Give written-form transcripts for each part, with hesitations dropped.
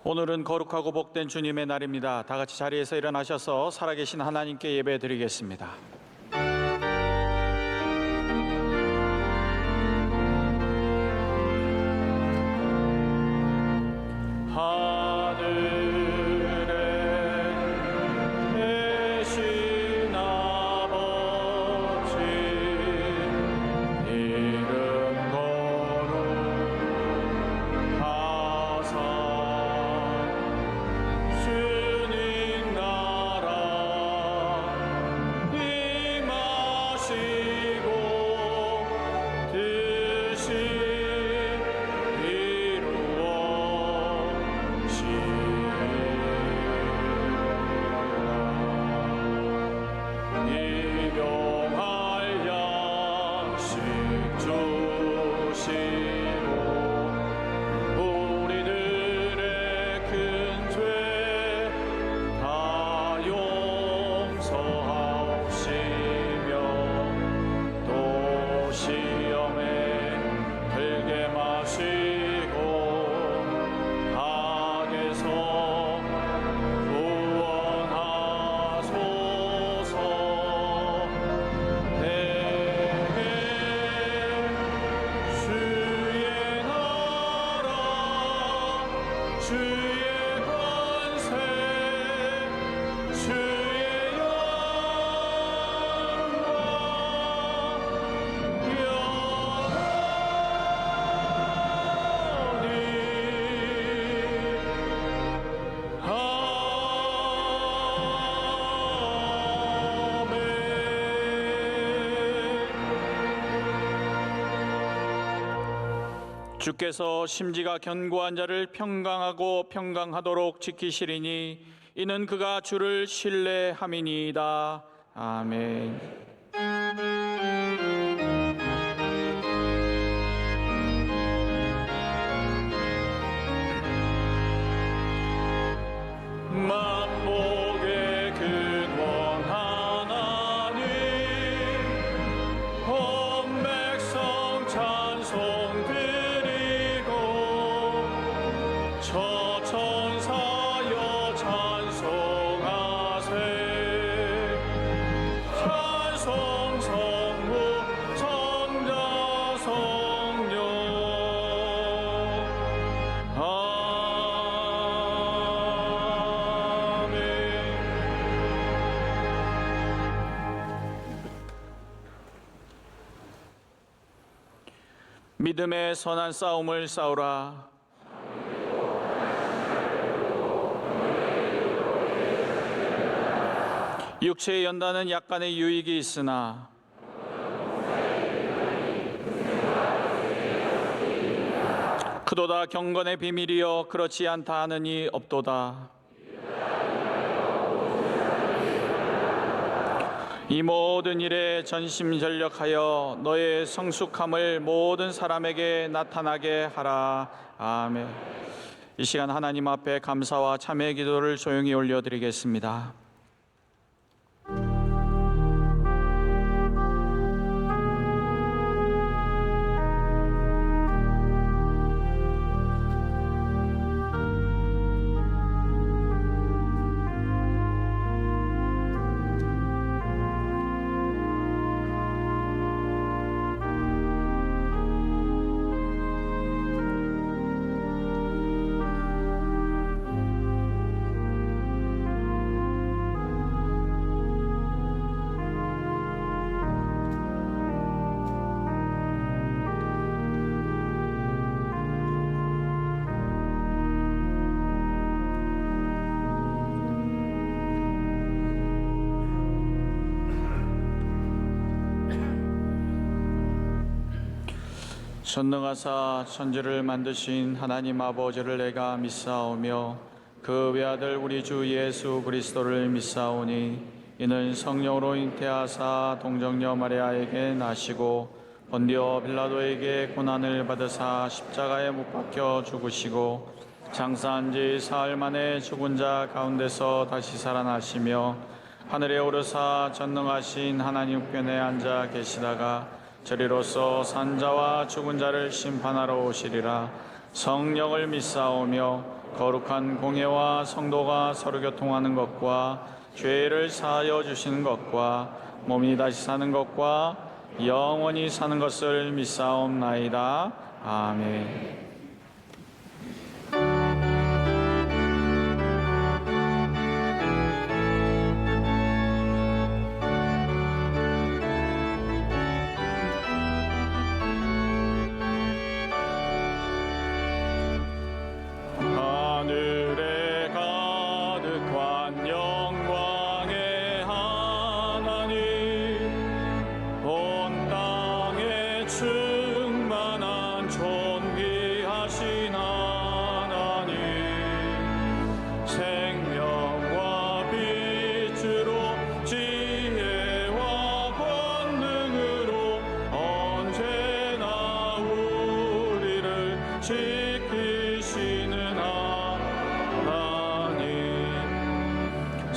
오늘은 거룩하고 복된 주님의 날입니다. 다 같이 자리에서 일어나셔서 살아계신 하나님께 예배드리겠습니다. 주께서 심지가 견고한 자를 평강하고 평강하도록 지키시리니 이는 그가 주를 신뢰함이니이다. 아멘. 만복의 근원 하나님, 온 백성 찬송 드리고 천사여 찬송하세. 찬송 성부 성자 성령. 믿음의 선한 싸움을 싸우라. 육체의 연단은 약간의 유익이 있으나 그도다 경건의 비밀이여 그렇지 않다 하느니 없도다. 이 모든 일에 전심전력하여 너의 성숙함을 모든 사람에게 나타나게 하라. 아멘. 이 시간 하나님 앞에 감사와 참회의 기도를 조용히 올려드리겠습니다. 전능하사 천지를 만드신 하나님 아버지를 내가 믿사오며 그 외아들 우리 주 예수 그리스도를 믿사오니 이는 성령으로 잉태하사 동정녀 마리아에게 나시고 본디오 빌라도에게 고난을 받으사 십자가에 못 박혀 죽으시고 장사한 지 사흘 만에 죽은 자 가운데서 다시 살아나시며 하늘에 오르사 전능하신 하나님 우편에 앉아 계시다가 저리로서 산자와 죽은 자를 심판하러 오시리라. 성령을 믿사오며 거룩한 공예와 성도가 서로 교통하는 것과 죄를 사하여 주시는 것과 몸이 다시 사는 것과 영원히 사는 것을 믿사옵나이다. 아멘. 하늘에 가득한 영광의 하나님, 온 땅에 충만한 존귀하신 하나님, 생명과 빛으로 지혜와 권능으로 언제나 우리를 지키시는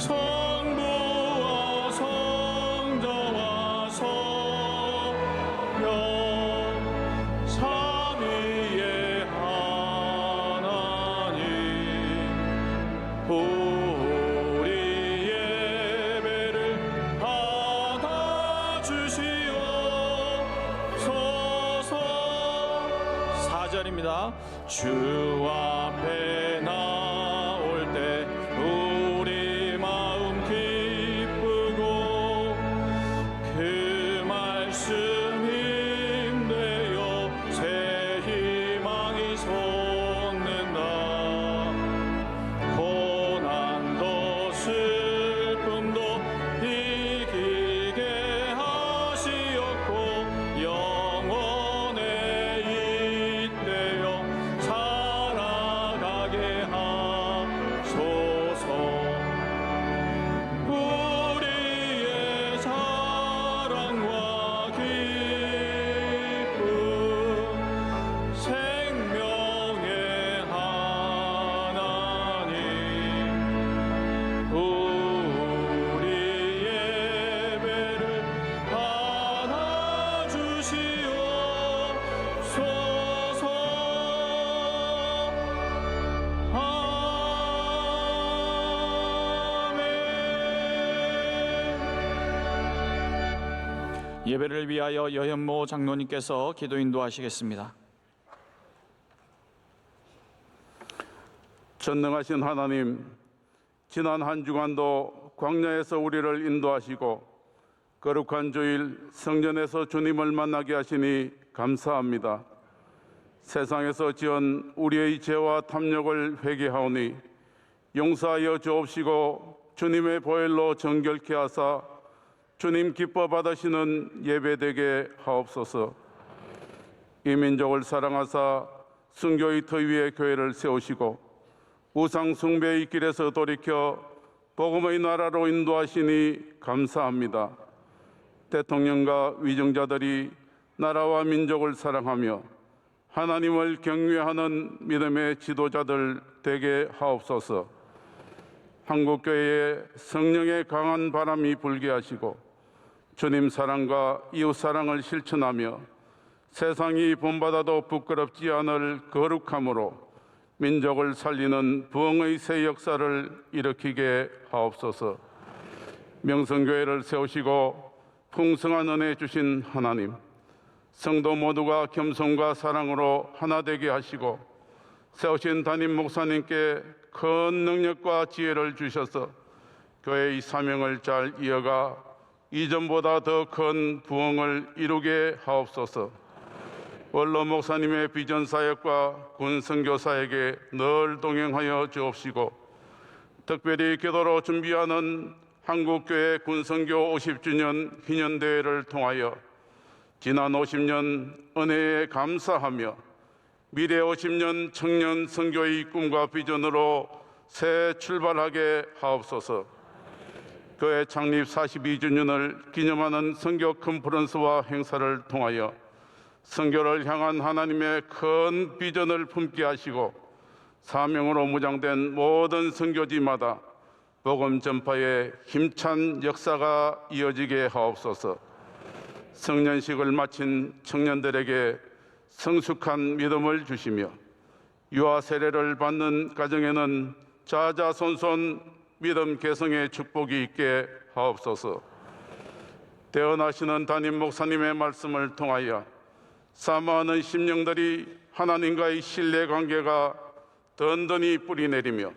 성부와 성자와 성령 삼위의 하나님, 우리 예배를 받아주시옵소서. 4절입니다. 주 앞에 나올 때 우리 마음 기쁘고 그 말씀 힘내어 새 희망이 솟는다. 고난도 슬픔도 이기게 하시었고 영원에 잇대어 살아가게 하소서. 우리의 사랑과 기쁨, 생명의 하나님, 우리 예배를 받아주시옵소서. 예배를 위하여 여현모 장로님께서 기도 인도하시겠습니다. 전능하신 하나님, 지난 한 주간도 광야에서 우리를 인도하시고 거룩한 주일 성전에서 주님을 만나게 하시니 감사합니다. 세상에서 지은 우리의 죄와 탐욕을 회개하오니 용서하여 주옵시고 주님의 보혈로 정결케 하사 주님 기뻐 받으시는 예배되게 하옵소서. 이 민족을 사랑하사 순교의 터 위에 교회를 세우시고 우상 숭배의 길에서 돌이켜 복음의 나라로 인도하시니 감사합니다. 대통령과 위정자들이 나라와 민족을 사랑하며 하나님을 경외하는 믿음의 지도자들 되게 하옵소서. 한국교회에 성령의 강한 바람이 불게 하시고 주님 사랑과 이웃 사랑을 실천하며 세상이 본받아도 부끄럽지 않을 거룩함으로 민족을 살리는 부흥의 새 역사를 일으키게 하옵소서. 명성교회를 세우시고 풍성한 은혜 주신 하나님, 성도 모두가 겸손과 사랑으로 하나 되게 하시고 세우신 담임 목사님께 큰 능력과 지혜를 주셔서 교회의 사명을 잘 이어가 이전보다 더 큰 부흥을 이루게 하옵소서. 원로 목사님의 비전 사역과 군 선교사에게 늘 동행하여 주옵시고 특별히 기도로 준비하는 한국교회 군선교 50주년 기념대회를 통하여 지난 50년 은혜에 감사하며 미래 50년 청년 선교의 꿈과 비전으로 새 출발하게 하옵소서. 교회 창립 42주년을 기념하는 선교 컨퍼런스와 행사를 통하여 선교를 향한 하나님의 큰 비전을 품게 하시고 사명으로 무장된 모든 선교지마다 복음 전파의 힘찬 역사가 이어지게 하옵소서. 성년식을 마친 청년들에게 성숙한 믿음을 주시며 유아 세례를 받는 가정에는 자자손손 믿음 개성의 축복이 있게 하옵소서. 태어나시는 담임 목사님의 말씀을 통하여 사모하는 심령들이 하나님과의 신뢰관계가 든든히 뿌리내리며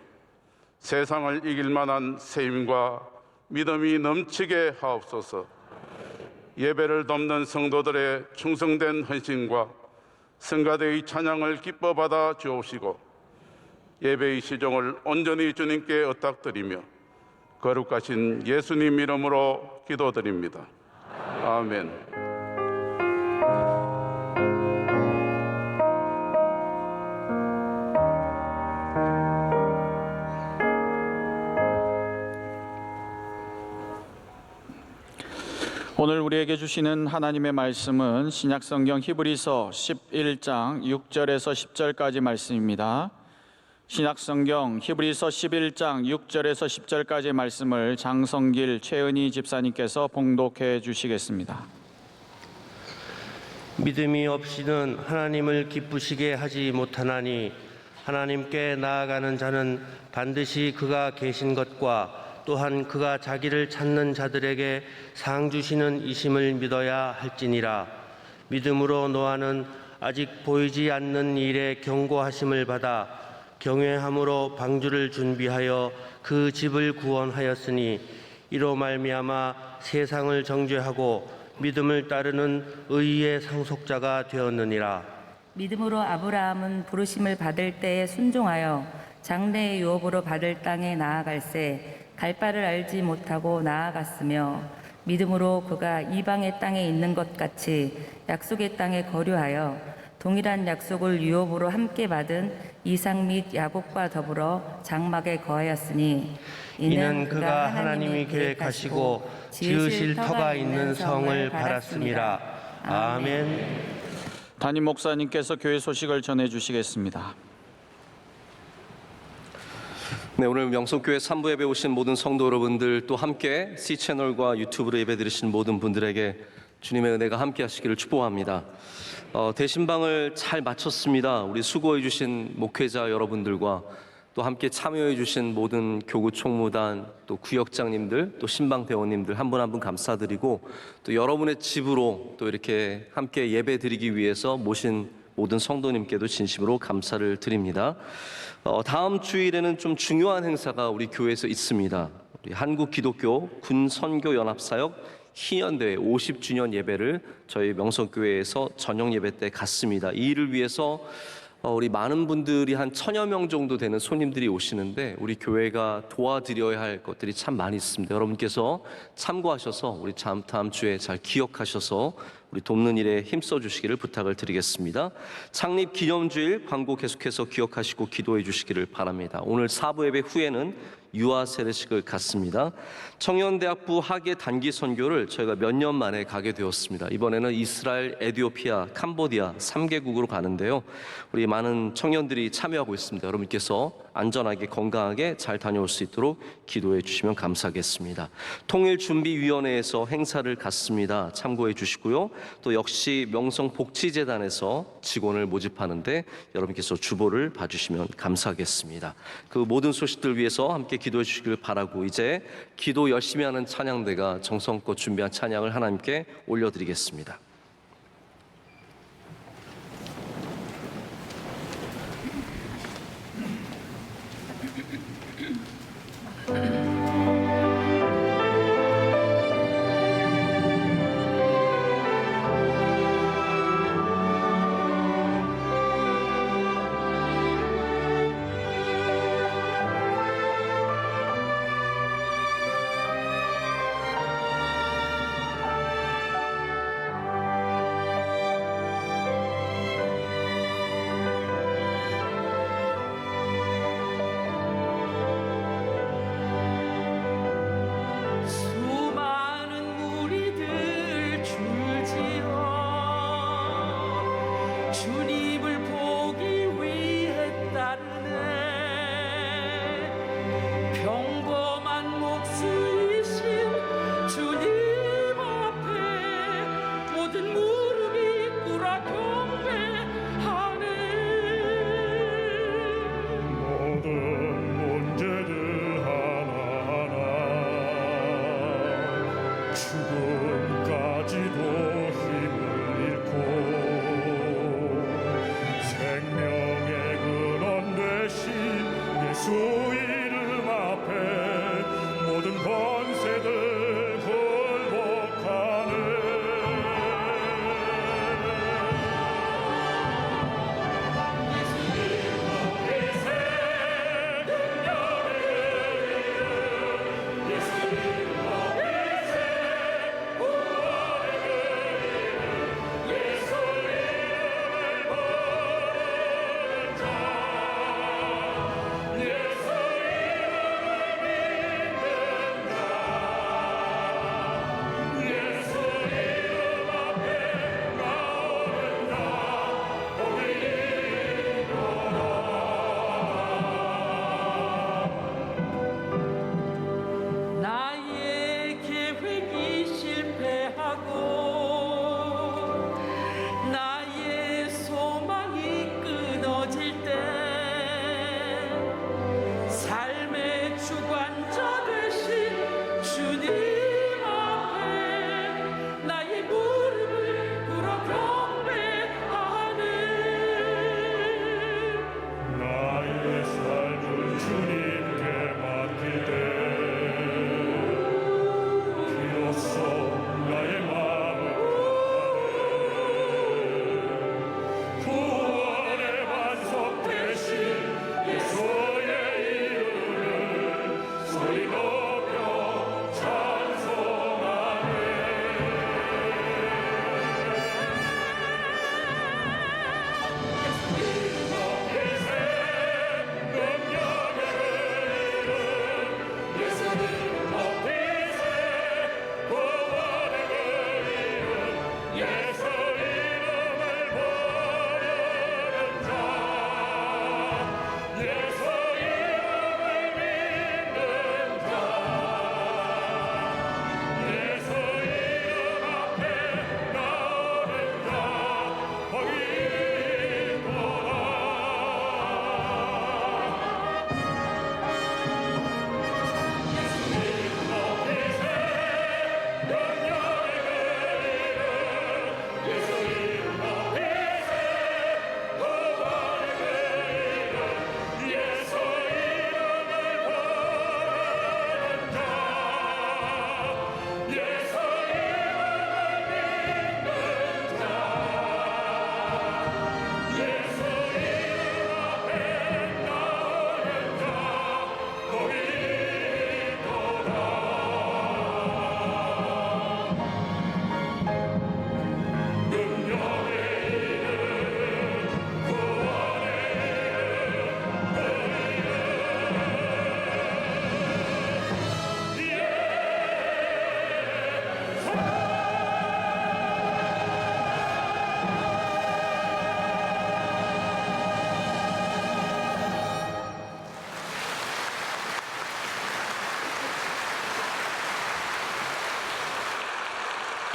세상을 이길 만한 세임과 믿음이 넘치게 하옵소서. 예배를 돕는 성도들의 충성된 헌신과 성가대의 찬양을 기뻐 받아 주옵시고 예배의 시종을 온전히 주님께 의탁드리며 거룩하신 예수님 이름으로 기도드립니다. 아멘. 오늘 우리에게 주시는 하나님의 말씀은 신약성경 히브리서 11장 6절에서 10절까지 말씀입니다. 신약성경 히브리서 11장 6절에서 10절까지 말씀을 장성길 최은희 집사님께서 봉독해 주시겠습니다. 믿음이 없이는 하나님을 기쁘시게 하지 못하나니 하나님께 나아가는 자는 반드시 그가 계신 것과 또한 그가 자기를 찾는 자들에게 상 주시는 이심을 믿어야 할지니라. 믿음으로 노아는 아직 보이지 않는 일에 경고하심을 받아 경외함으로 방주를 준비하여 그 집을 구원하였으니 이로 말미암아 세상을 정죄하고 믿음을 따르는 의의 상속자가 되었느니라. 믿음으로 아브라함은 부르심을 받을 때에 순종하여 장래의 유업으로 받을 땅에 나아갈새 갈 바를 알지 못하고 나아갔으며 믿음으로 그가 이방의 땅에 있는 것 같이 약속의 땅에 거류하여 동일한 약속을 유업으로 함께 받은 이삭 및 야곱과 더불어 장막에 거하였으니 이는 그가 하나님이 계획하시고 지으실 터가 있는 성을 바랐음이라. 아멘. 담임 목사님께서 교회 소식을 전해 주시겠습니다. 네, 오늘 명성교회 3부 예배 오신 모든 성도 여러분들, 또 함께 C채널과 유튜브로 예배 드리신 모든 분들에게 주님의 은혜가 함께 하시기를 축복합니다. 대신방을 잘 마쳤습니다. 우리 수고해 주신 목회자 여러분들과 또 함께 참여해 주신 모든 교구 총무단, 또 구역장님들, 또 신방 대원님들 한 분 한 분 감사드리고, 또 여러분의 집으로 또 이렇게 함께 예배 드리기 위해서 모신 모든 성도님께도 진심으로 감사를 드립니다. 다음 주일에는 좀 중요한 행사가 우리 교회에서 있습니다. 우리 한국기독교 군선교연합사역 희년대회 50주년 예배를 저희 명성교회에서 저녁 예배 때 갖습니다. 이 일을 위해서 우리 많은 분들이 한 1000여 명 정도 되는 손님들이 오시는데 우리 교회가 도와드려야 할 것들이 참 많이 있습니다. 여러분께서 참고하셔서 우리 다음 주에 잘 기억하셔서 우리 돕는 일에 힘써 주시기를 부탁을 드리겠습니다. 창립 기념주일 광고 계속해서 기억하시고 기도해 주시기를 바랍니다. 오늘 4부 예배 후에는 유아 세례식을 갖습니다. 청년대학부 학예 단기 선교를 저희가 몇 년 만에 가게 되었습니다. 이번에는 이스라엘, 에티오피아, 캄보디아 3개국으로 가는데요. 우리 많은 청년들이 참여하고 있습니다. 여러분께서 안전하게 건강하게 잘 다녀올 수 있도록 기도해 주시면 감사하겠습니다. 통일준비위원회에서 행사를 갖습니다. 참고해 주시고요. 또 역시 명성복지재단에서 직원을 모집하는데 여러분께서 주보를 봐주시면 감사하겠습니다. 그 모든 소식들 위해서 함께 기도해 주시길 바라고 이제 기도 열심히 하는 찬양대가 정성껏 준비한 찬양을 하나님께 올려드리겠습니다.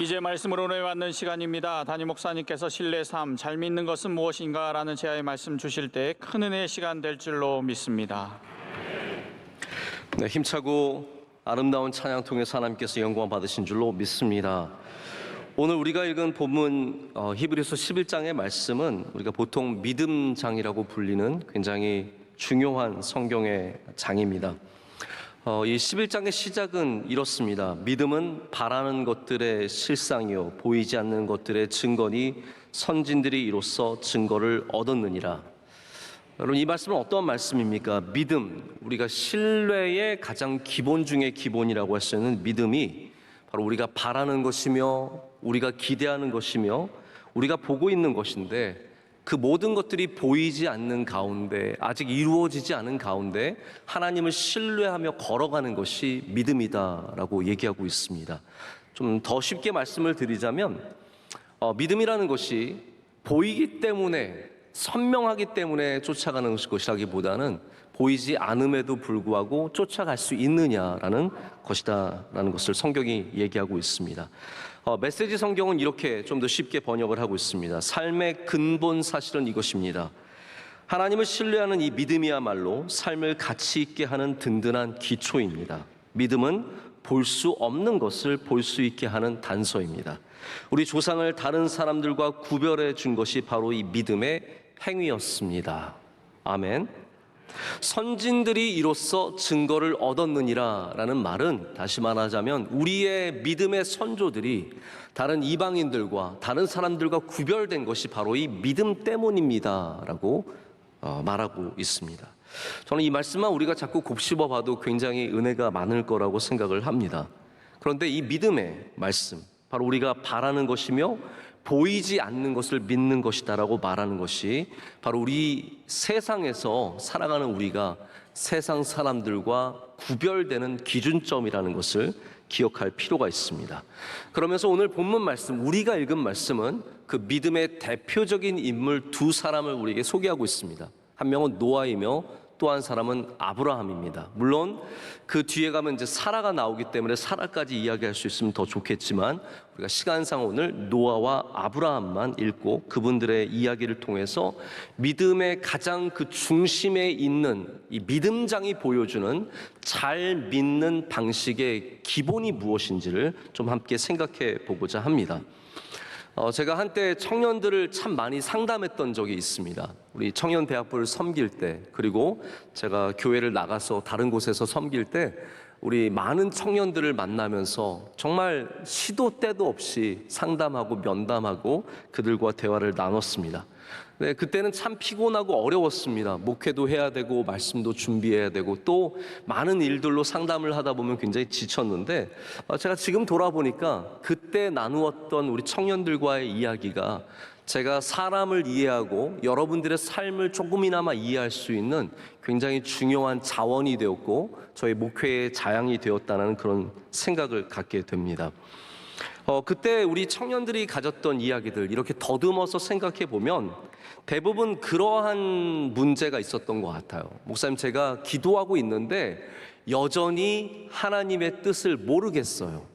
이제 말씀으로 내받는 시간입니다. 담임 목사님께서 신뢰 삶, 잘 믿는 것은 무엇인가 라는 제아의 말씀 주실 때 큰 은혜의 시간 될 줄로 믿습니다. 네, 힘차고 아름다운 찬양 통해서 하나님께서 영광 받으신 줄로 믿습니다. 오늘 우리가 읽은 본문 히브리서 11장의 말씀은 우리가 보통 믿음장이라고 불리는 굉장히 중요한 성경의 장입니다. 이 11장의 시작은 이렇습니다. 믿음은 바라는 것들의 실상이요 보이지 않는 것들의 증거니 선진들이 이로써 증거를 얻었느니라. 여러분, 이 말씀은 어떤 말씀입니까? 믿음, 우리가 신뢰의 가장 기본 중의 기본이라고 할 수 있는 믿음이 바로 우리가 바라는 것이며 우리가 기대하는 것이며 우리가 보고 있는 것인데, 그 모든 것들이 보이지 않는 가운데, 아직 이루어지지 않은 가운데 하나님을 신뢰하며 걸어가는 것이 믿음이다라고 얘기하고 있습니다. 좀 더 쉽게 말씀을 드리자면 믿음이라는 것이 보이기 때문에, 선명하기 때문에 쫓아가는 것이라기보다는 보이지 않음에도 불구하고 쫓아갈 수 있느냐라는 것이다라는 것을 성경이 얘기하고 있습니다. 메시지 성경은 이렇게 좀 더 쉽게 번역을 하고 있습니다. 삶의 근본 사실은 이것입니다. 하나님을 신뢰하는 이 믿음이야말로 삶을 가치 있게 하는 든든한 기초입니다. 믿음은 볼 수 없는 것을 볼 수 있게 하는 단서입니다. 우리 조상을 다른 사람들과 구별해 준 것이 바로 이 믿음의 행위였습니다. 아멘. 선진들이 이로써 증거를 얻었느니라 라는 말은, 다시 말하자면 우리의 믿음의 선조들이 다른 이방인들과 다른 사람들과 구별된 것이 바로 이 믿음 때문입니다 라고 말하고 있습니다. 저는 이 말씀만 우리가 자꾸 곱씹어 봐도 굉장히 은혜가 많을 거라고 생각을 합니다. 그런데 이 믿음의 말씀, 바로 우리가 바라는 것이며 보이지 않는 것을 믿는 것이다라고 말하는 것이 바로 우리 세상에서 살아가는 우리가 세상 사람들과 구별되는 기준점이라는 것을 기억할 필요가 있습니다. 그러면서 오늘 본문 말씀, 우리가 읽은 말씀은 그 믿음의 대표적인 인물 두 사람을 우리에게 소개하고 있습니다. 한 명은 노아이며 또 한 사람은 아브라함입니다. 물론 그 뒤에 가면 이제 사라가 나오기 때문에 사라까지 이야기할 수 있으면 더 좋겠지만, 우리가 시간상 오늘 노아와 아브라함만 읽고 그분들의 이야기를 통해서 믿음의 가장 그 중심에 있는 이 믿음장이 보여주는 잘 믿는 방식의 기본이 무엇인지를 좀 함께 생각해 보고자 합니다. 제가 한때 청년들을 참 많이 상담했던 적이 있습니다. 우리 청년대학부를 섬길 때, 그리고 제가 교회를 나가서 다른 곳에서 섬길 때 우리 많은 청년들을 만나면서 정말 시도 때도 없이 상담하고 면담하고 그들과 대화를 나눴습니다. 네, 그때는 참 피곤하고 어려웠습니다. 목회도 해야 되고 말씀도 준비해야 되고 또 많은 일들로 상담을 하다 보면 굉장히 지쳤는데, 제가 지금 돌아보니까 그때 나누었던 우리 청년들과의 이야기가 제가 사람을 이해하고 여러분들의 삶을 조금이나마 이해할 수 있는 굉장히 중요한 자원이 되었고 저희 목회의 자양이 되었다는 그런 생각을 갖게 됩니다. 그때 우리 청년들이 가졌던 이야기들 이렇게 더듬어서 생각해 보면 대부분 그러한 문제가 있었던 것 같아요. 목사님, 제가 기도하고 있는데 여전히 하나님의 뜻을 모르겠어요.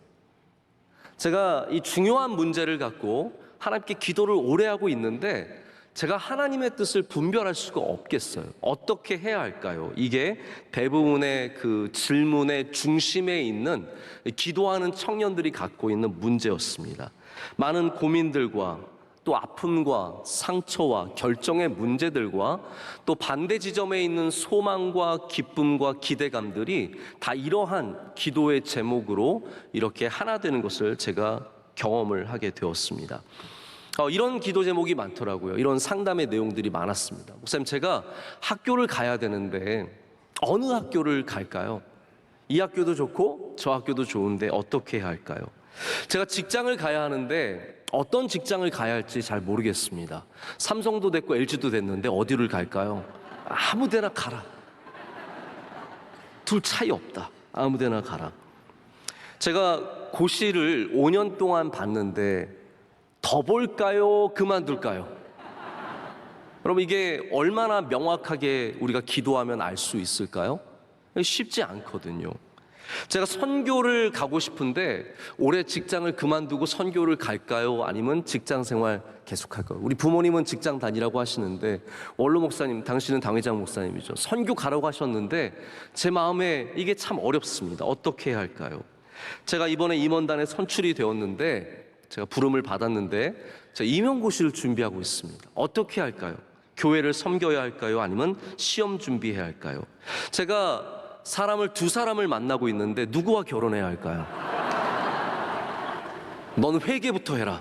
제가 이 중요한 문제를 갖고 하나님께 기도를 오래 하고 있는데 제가 하나님의 뜻을 분별할 수가 없겠어요. 어떻게 해야 할까요? 이게 대부분의 그 질문의 중심에 있는 기도하는 청년들이 갖고 있는 문제였습니다. 많은 고민들과 또 아픔과 상처와 결정의 문제들과 또 반대 지점에 있는 소망과 기쁨과 기대감들이 다 이러한 기도의 제목으로 이렇게 하나 되는 것을 제가 경험을 하게 되었습니다. 이런 기도 제목이 많더라고요. 이런 상담의 내용들이 많았습니다. 목사님, 제가 학교를 가야 되는데 어느 학교를 갈까요? 이 학교도 좋고 저 학교도 좋은데 어떻게 해야 할까요? 제가 직장을 가야 하는데 어떤 직장을 가야 할지 잘 모르겠습니다. 삼성도 됐고 LG도 됐는데 어디를 갈까요? 아무 데나 가라. 둘 차이 없다. 아무 데나 가라. 제가 고시를 5년 동안 봤는데 더 볼까요? 그만둘까요? 여러분, 이게 얼마나 명확하게 우리가 기도하면 알 수 있을까요? 쉽지 않거든요. 제가 선교를 가고 싶은데 올해 직장을 그만두고 선교를 갈까요? 아니면 직장 생활 계속할까요? 우리 부모님은 직장 다니라고 하시는데, 원로 목사님, 당신은 당회장 목사님이죠. 선교 가라고 하셨는데 제 마음에 이게 참 어렵습니다. 어떻게 해야 할까요? 제가 이번에 임원단에 선출이 되었는데, 제가 부름을 받았는데 제가 임용고시를 준비하고 있습니다. 어떻게 할까요? 교회를 섬겨야 할까요? 아니면 시험 준비해야 할까요? 제가 사람을 두 사람을 만나고 있는데 누구와 결혼해야 할까요? 너는 회개부터 해라.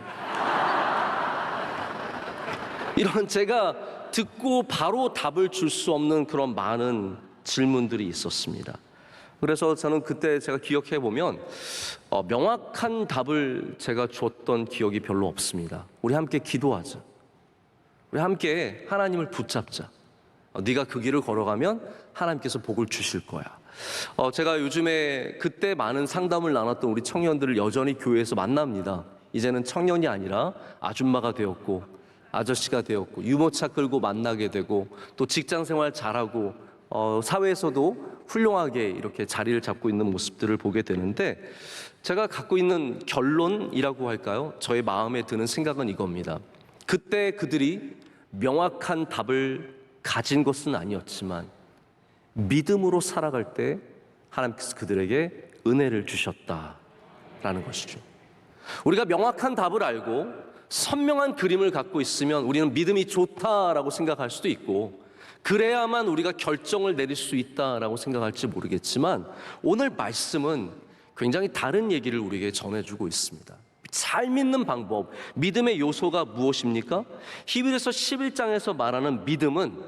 이런 제가 듣고 바로 답을 줄 수 없는 그런 많은 질문들이 있었습니다. 그래서 저는 그때 제가 기억해 보면 명확한 답을 제가 줬던 기억이 별로 없습니다. 우리 함께 기도하자. 우리 함께 하나님을 붙잡자. 네가 그 길을 걸어가면 하나님께서 복을 주실 거야. 제가 요즘에 그때 많은 상담을 나눴던 우리 청년들을 여전히 교회에서 만납니다. 이제는 청년이 아니라 아줌마가 되었고 아저씨가 되었고 유모차 끌고 만나게 되고 또 직장 생활 잘하고 사회에서도 훌륭하게 이렇게 자리를 잡고 있는 모습들을 보게 되는데, 제가 갖고 있는 결론이라고 할까요? 저의 마음에 드는 생각은 이겁니다. 그때 그들이 명확한 답을 가진 것은 아니었지만 믿음으로 살아갈 때 하나님께서 그들에게 은혜를 주셨다라는 것이죠. 우리가 명확한 답을 알고 선명한 그림을 갖고 있으면 우리는 믿음이 좋다라고 생각할 수도 있고, 그래야만 우리가 결정을 내릴 수 있다라고 생각할지 모르겠지만, 오늘 말씀은 굉장히 다른 얘기를 우리에게 전해주고 있습니다. 잘 믿는 방법, 믿음의 요소가 무엇입니까? 히브리서 11장에서 말하는 믿음은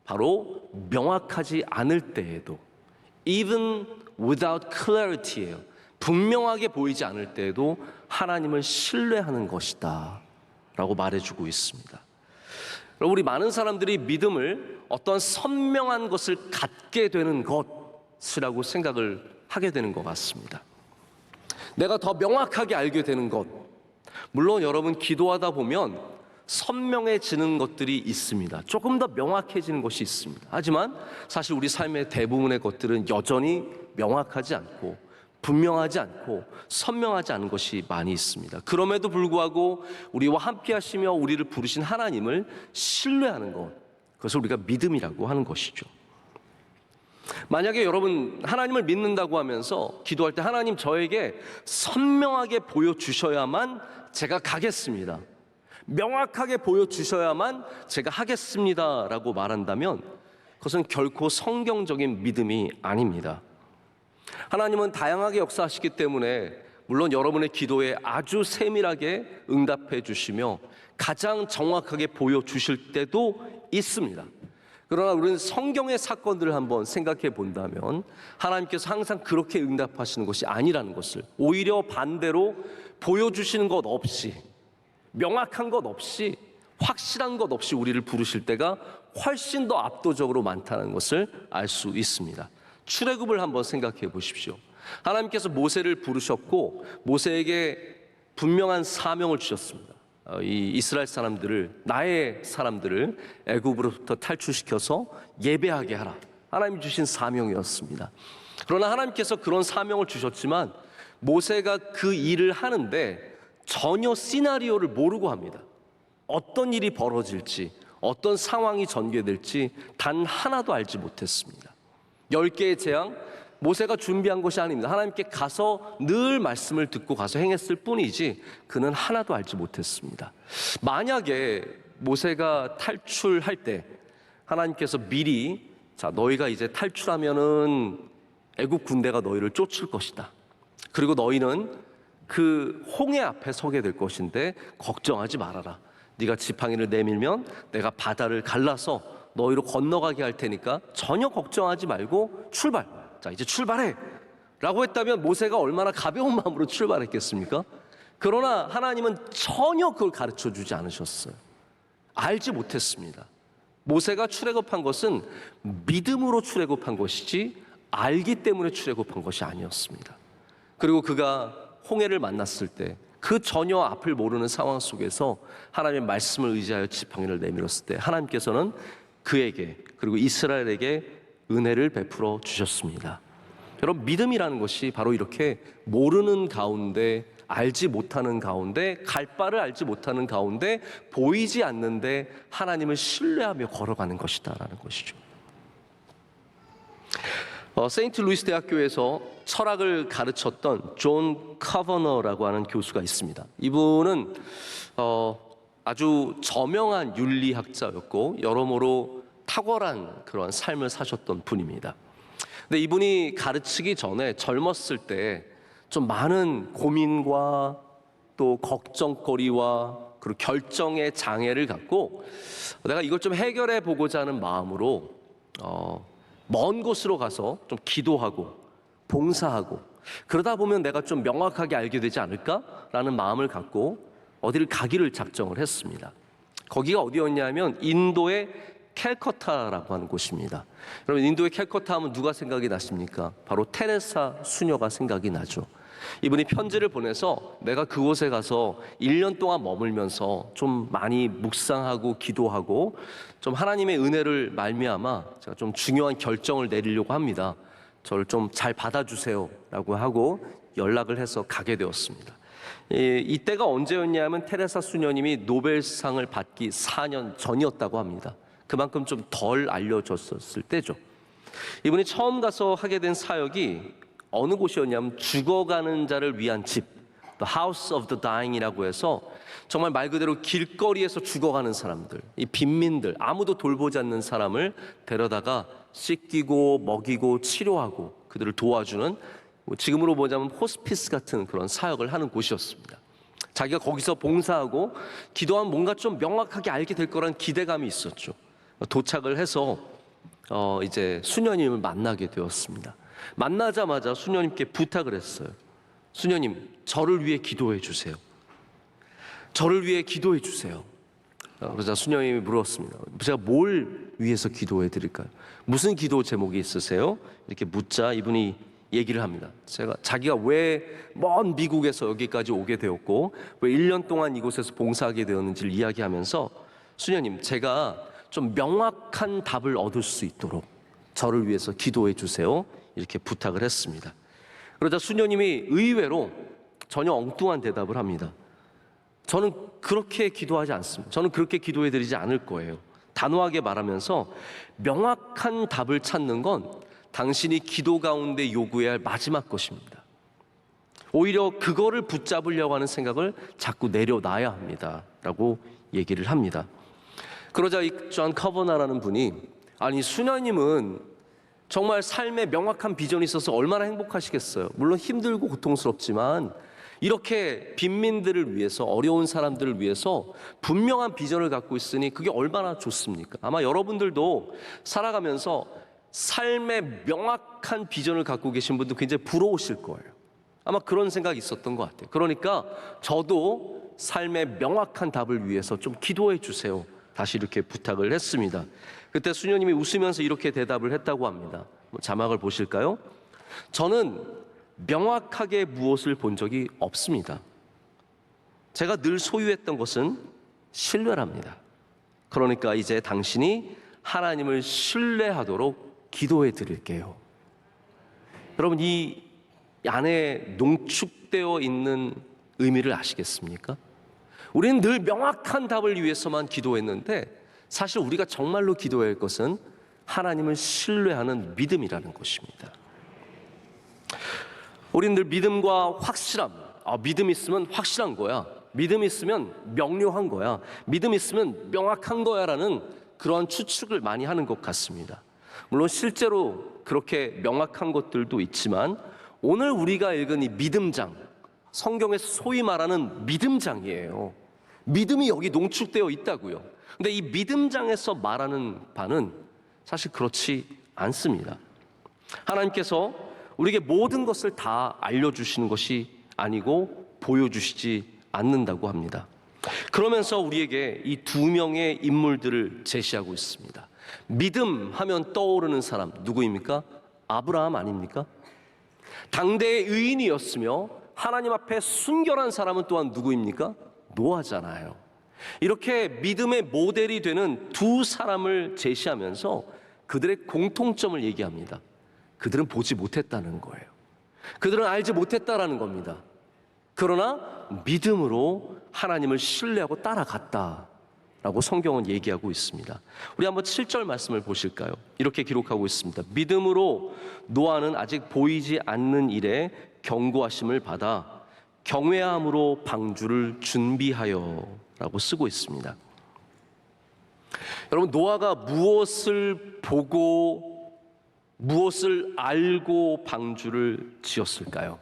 바로 명확하지 않을 때에도, even without clarity예요. 분명하게 보이지 않을 때에도 하나님을 신뢰하는 것이다 라고 말해주고 있습니다. 우리 많은 사람들이 믿음을 어떤 선명한 것을 갖게 되는 것이라고 생각을 하게 되는 것 같습니다. 내가 더 명확하게 알게 되는 것, 물론 여러분 기도하다 보면 선명해지는 것들이 있습니다. 조금 더 명확해지는 것이 있습니다. 하지만 사실 우리 삶의 대부분의 것들은 여전히 명확하지 않고 분명하지 않고 선명하지 않은 것이 많이 있습니다. 그럼에도 불구하고 우리와 함께 하시며 우리를 부르신 하나님을 신뢰하는 것, 그것을 우리가 믿음이라고 하는 것이죠. 만약에 여러분 하나님을 믿는다고 하면서 기도할 때 하나님 저에게 선명하게 보여주셔야만 제가 가겠습니다, 명확하게 보여주셔야만 제가 하겠습니다 라고 말한다면 그것은 결코 성경적인 믿음이 아닙니다. 하나님은 다양하게 역사하시기 때문에 물론 여러분의 기도에 아주 세밀하게 응답해 주시며 가장 정확하게 보여주실 때도 있습니다. 그러나 우리는 성경의 사건들을 한번 생각해 본다면 하나님께서 항상 그렇게 응답하시는 것이 아니라는 것을, 오히려 반대로 보여주시는 것 없이, 명확한 것 없이, 확실한 것 없이 우리를 부르실 때가 훨씬 더 압도적으로 많다는 것을 알 수 있습니다. 출애굽을 한번 생각해 보십시오. 하나님께서 모세를 부르셨고 모세에게 분명한 사명을 주셨습니다. 이 이스라엘 사람들을, 나의 사람들을 애굽으로부터 탈출시켜서 예배하게 하라. 하나님이 주신 사명이었습니다. 그러나 하나님께서 그런 사명을 주셨지만 모세가 그 일을 하는데 전혀 시나리오를 모르고 합니다. 어떤 일이 벌어질지, 어떤 상황이 전개될지 단 하나도 알지 못했습니다. 10개의 재앙, 모세가 준비한 것이 아닙니다. 하나님께 가서 늘 말씀을 듣고 가서 행했을 뿐이지 그는 하나도 알지 못했습니다. 만약에 모세가 탈출할 때 하나님께서 미리, 자 너희가 이제 탈출하면은 애국 군대가 너희를 쫓을 것이다, 그리고 너희는 그 홍해 앞에 서게 될 것인데 걱정하지 말아라, 네가 지팡이를 내밀면 내가 바다를 갈라서 너희로 건너가게 할 테니까 전혀 걱정하지 말고 출발, 자 이제 출발해 라고 했다면 모세가 얼마나 가벼운 마음으로 출발했겠습니까? 그러나 하나님은 전혀 그걸 가르쳐 주지 않으셨어요. 알지 못했습니다. 모세가 출애굽한 것은 믿음으로 출애굽한 것이지 알기 때문에 출애굽한 것이 아니었습니다. 그리고 그가 홍해를 만났을 때 그 전혀 앞을 모르는 상황 속에서 하나님의 말씀을 의지하여 지팡이를 내밀었을 때 하나님께서는 그에게, 그리고 이스라엘에게 은혜를 베풀어 주셨습니다. 여러분, 믿음이라는 것이 바로 이렇게 모르는 가운데, 알지 못하는 가운데, 갈 바를 알지 못하는 가운데, 보이지 않는데 하나님을 신뢰하며 걸어가는 것이다라는 것이죠. 세인트 루이스 대학교에서 철학을 가르쳤던 존 카버너라고 하는 교수가 있습니다. 이분은 아주 저명한 윤리학자였고 여러모로 탁월한 그런 삶을 사셨던 분입니다. 근데 이분이 가르치기 전에 젊었을 때 좀 많은 고민과 또 걱정거리와 그리고 결정의 장애를 갖고 내가 이걸 좀 해결해 보고자 하는 마음으로 먼 곳으로 가서 좀 기도하고 봉사하고 그러다 보면 내가 좀 명확하게 알게 되지 않을까라는 마음을 갖고 어디를 가기를 작정을 했습니다. 거기가 어디였냐면 인도의 캘커타라고 하는 곳입니다. 여러분, 인도의 캘커타 하면 누가 생각이 나십니까? 바로 테레사 수녀가 생각이 나죠. 이분이 편지를 보내서 내가 그곳에 가서 1년 동안 머물면서 좀 많이 묵상하고 기도하고 좀 하나님의 은혜를 말미암아 제가 좀 중요한 결정을 내리려고 합니다. 저를 좀 잘 받아주세요 라고 하고 연락을 해서 가게 되었습니다. 이때가 언제였냐면 테레사 수녀님이 노벨상을 받기 4년 전이었다고 합니다. 그만큼 좀 덜 알려졌었을 때죠. 이분이 처음 가서 하게 된 사역이 어느 곳이었냐면 죽어가는 자를 위한 집, The House of the Dying이라고 해서 정말 말 그대로 길거리에서 죽어가는 사람들, 이 빈민들, 아무도 돌보지 않는 사람을 데려다가 씻기고 먹이고 치료하고 그들을 도와주는, 지금으로 보자면 호스피스 같은 그런 사역을 하는 곳이었습니다. 자기가 거기서 봉사하고 기도하면 뭔가 좀 명확하게 알게 될 거란 기대감이 있었죠. 도착을 해서 이제 수녀님을 만나게 되었습니다. 만나자마자 수녀님께 부탁을 했어요. 수녀님, 저를 위해 기도해 주세요. 저를 위해 기도해 주세요. 그러자 수녀님이 물었습니다. 제가 뭘 위해서 기도해 드릴까요? 무슨 기도 제목이 있으세요? 이렇게 묻자 이분이 얘기를 합니다. 자기가 왜 먼 미국에서 여기까지 오게 되었고 왜 1년 동안 이곳에서 봉사하게 되었는지를 이야기하면서 수녀님, 제가 좀 명확한 답을 얻을 수 있도록 저를 위해서 기도해 주세요. 이렇게 부탁을 했습니다. 그러자 수녀님이 의외로 전혀 엉뚱한 대답을 합니다. 저는 그렇게 기도하지 않습니다. 저는 그렇게 기도해 드리지 않을 거예요. 단호하게 말하면서 명확한 답을 찾는 건 당신이 기도 가운데 요구해야 할 마지막 것입니다. 오히려 그거를 붙잡으려고 하는 생각을 자꾸 내려놔야 합니다. 라고 얘기를 합니다. 그러자 이 존 카버나라는 분이, 아니 수녀님은 정말 삶에 명확한 비전이 있어서 얼마나 행복하시겠어요. 물론 힘들고 고통스럽지만 이렇게 빈민들을 위해서, 어려운 사람들을 위해서 분명한 비전을 갖고 있으니 그게 얼마나 좋습니까? 아마 여러분들도 살아가면서 삶에 명확한 비전을 갖고 계신 분도 굉장히 부러우실 거예요. 아마 그런 생각이 있었던 것 같아요. 그러니까 저도 삶의 명확한 답을 위해서 좀 기도해 주세요. 다시 이렇게 부탁을 했습니다. 그때 수녀님이 웃으면서 이렇게 대답을 했다고 합니다. 자막을 보실까요? 저는 명확하게 무엇을 본 적이 없습니다. 제가 늘 소유했던 것은 신뢰랍니다. 그러니까 이제 당신이 하나님을 신뢰하도록 기도해 드릴게요. 여러분, 이 안에 농축되어 있는 의미를 아시겠습니까? 우리는 늘 명확한 답을 위해서만 기도했는데 사실 우리가 정말로 기도해야 할 것은 하나님을 신뢰하는 믿음이라는 것입니다. 우리는 늘 믿음과 확실함, 믿음 있으면 확실한 거야, 믿음 있으면 명료한 거야, 믿음 있으면 명확한 거야 라는 그러한 추측을 많이 하는 것 같습니다. 물론 실제로 그렇게 명확한 것들도 있지만 오늘 우리가 읽은 이 믿음장, 성경에서 소위 말하는 믿음장이에요. 믿음이 여기 농축되어 있다고요. 근데 이 믿음장에서 말하는 바는 사실 그렇지 않습니다. 하나님께서 우리에게 모든 것을 다 알려주시는 것이 아니고 보여주시지 않는다고 합니다. 그러면서 우리에게 이 두 명의 인물들을 제시하고 있습니다. 믿음 하면 떠오르는 사람 누구입니까? 아브라함 아닙니까? 당대의 의인이었으며 하나님 앞에 순결한 사람은 또한 누구입니까? 노아잖아요. 이렇게 믿음의 모델이 되는 두 사람을 제시하면서 그들의 공통점을 얘기합니다. 그들은 보지 못했다는 거예요. 그들은 알지 못했다라는 겁니다. 그러나 믿음으로 하나님을 신뢰하고 따라갔다라고 성경은 얘기하고 있습니다. 우리 한번 7절 말씀을 보실까요? 이렇게 기록하고 있습니다. 믿음으로 노아는 아직 보이지 않는 일에 경고하심을 받아 경외함으로 방주를 준비하여 라고 쓰고 있습니다. 여러분, 노아가 무엇을 보고 무엇을 알고 방주를 지었을까요?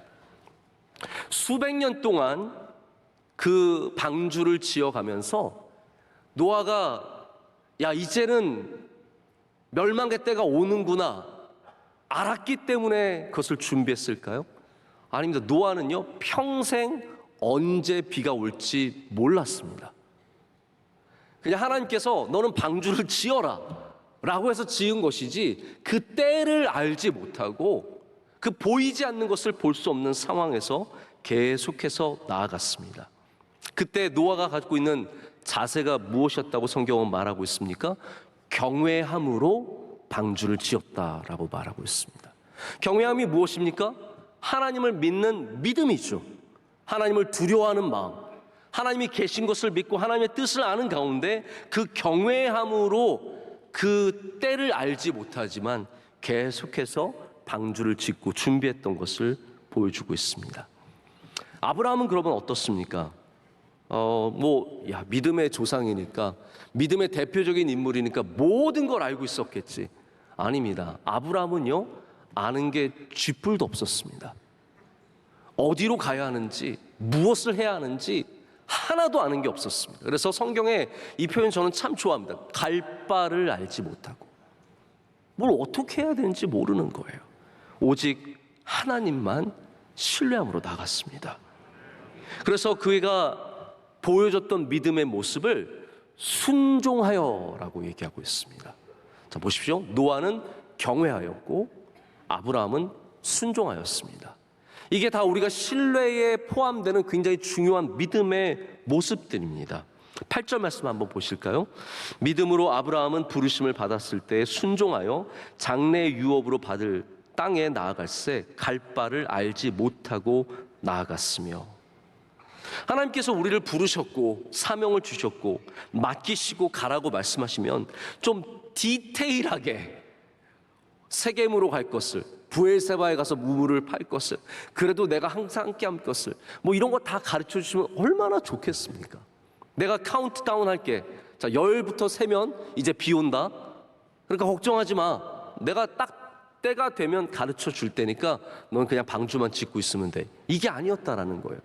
수백 년 동안 그 방주를 지어가면서 노아가 야, 이제는 멸망의 때가 오는구나 알았기 때문에 그것을 준비했을까요? 아닙니다. 노아는요, 평생 언제 비가 올지 몰랐습니다. 그냥 하나님께서 너는 방주를 지어라 라고 해서 지은 것이지 그 때를 알지 못하고 그 보이지 않는 것을 볼 수 없는 상황에서 계속해서 나아갔습니다. 그때 노아가 갖고 있는 자세가 무엇이었다고 성경은 말하고 있습니까? 경외함으로 방주를 지었다라고 말하고 있습니다. 경외함이 무엇입니까? 하나님을 믿는 믿음이죠. 하나님을 두려워하는 마음, 하나님이 계신 것을 믿고 하나님의 뜻을 아는 가운데 그 경외함으로 그 때를 알지 못하지만 계속해서 방주를 짓고 준비했던 것을 보여주고 있습니다. 아브라함은 그러면 어떻습니까? 믿음의 조상이니까, 믿음의 대표적인 인물이니까 모든 걸 알고 있었겠지. 아닙니다. 아브라함은요, 아는 게 쥐뿔도 없었습니다. 어디로 가야 하는지, 무엇을 해야 하는지 하나도 아는 게 없었습니다. 그래서 성경에 이 표현 저는 참 좋아합니다. 갈 바를 알지 못하고 뭘 어떻게 해야 되는지 모르는 거예요. 오직 하나님만 신뢰함으로 나갔습니다. 그래서 그가 보여줬던 믿음의 모습을 순종하여라고 얘기하고 있습니다. 자, 보십시오. 노아는 경외하였고 아브라함은 순종하였습니다. 이게 다 우리가 신뢰에 포함되는 굉장히 중요한 믿음의 모습들입니다. 8절 말씀 한번 보실까요? 믿음으로 아브라함은 부르심을 받았을 때 순종하여 장래 유업으로 받을 땅에 나아갈새 갈 바를 알지 못하고 나아갔으며, 하나님께서 우리를 부르셨고 사명을 주셨고 맡기시고 가라고 말씀하시면 좀 디테일하게 세겜으로 갈 것을, 부엘세바에 가서 무물을 팔 것을, 그래도 내가 항상 함께할 것을, 이런 거 다 가르쳐 주시면 얼마나 좋겠습니까? 내가 카운트다운 할게. 자, 10부터 세면 이제 비 온다. 그러니까 걱정하지 마. 내가 딱 때가 되면 가르쳐 줄 테니까 넌 그냥 방주만 짓고 있으면 돼. 이게 아니었다라는 거예요.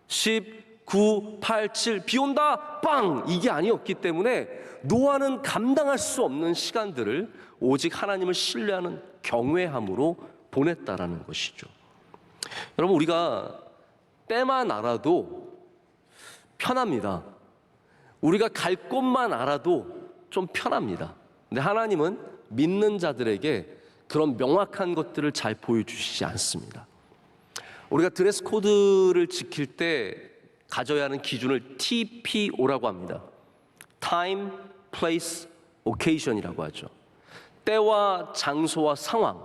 10, 9, 8, 7, 비 온다! 빵! 이게 아니었기 때문에 노아는 감당할 수 없는 시간들을 오직 하나님을 신뢰하는 경외함으로 보냈다라는 것이죠. 여러분, 우리가 때만 알아도 편합니다. 우리가 갈 곳만 알아도 좀 편합니다. 근데 하나님은 믿는 자들에게 그런 명확한 것들을 잘 보여주시지 않습니다. 우리가 드레스 코드를 지킬 때 가져야 하는 기준을 TPO라고 합니다. Time, Place, Occasion이라고 하죠. 때와 장소와 상황,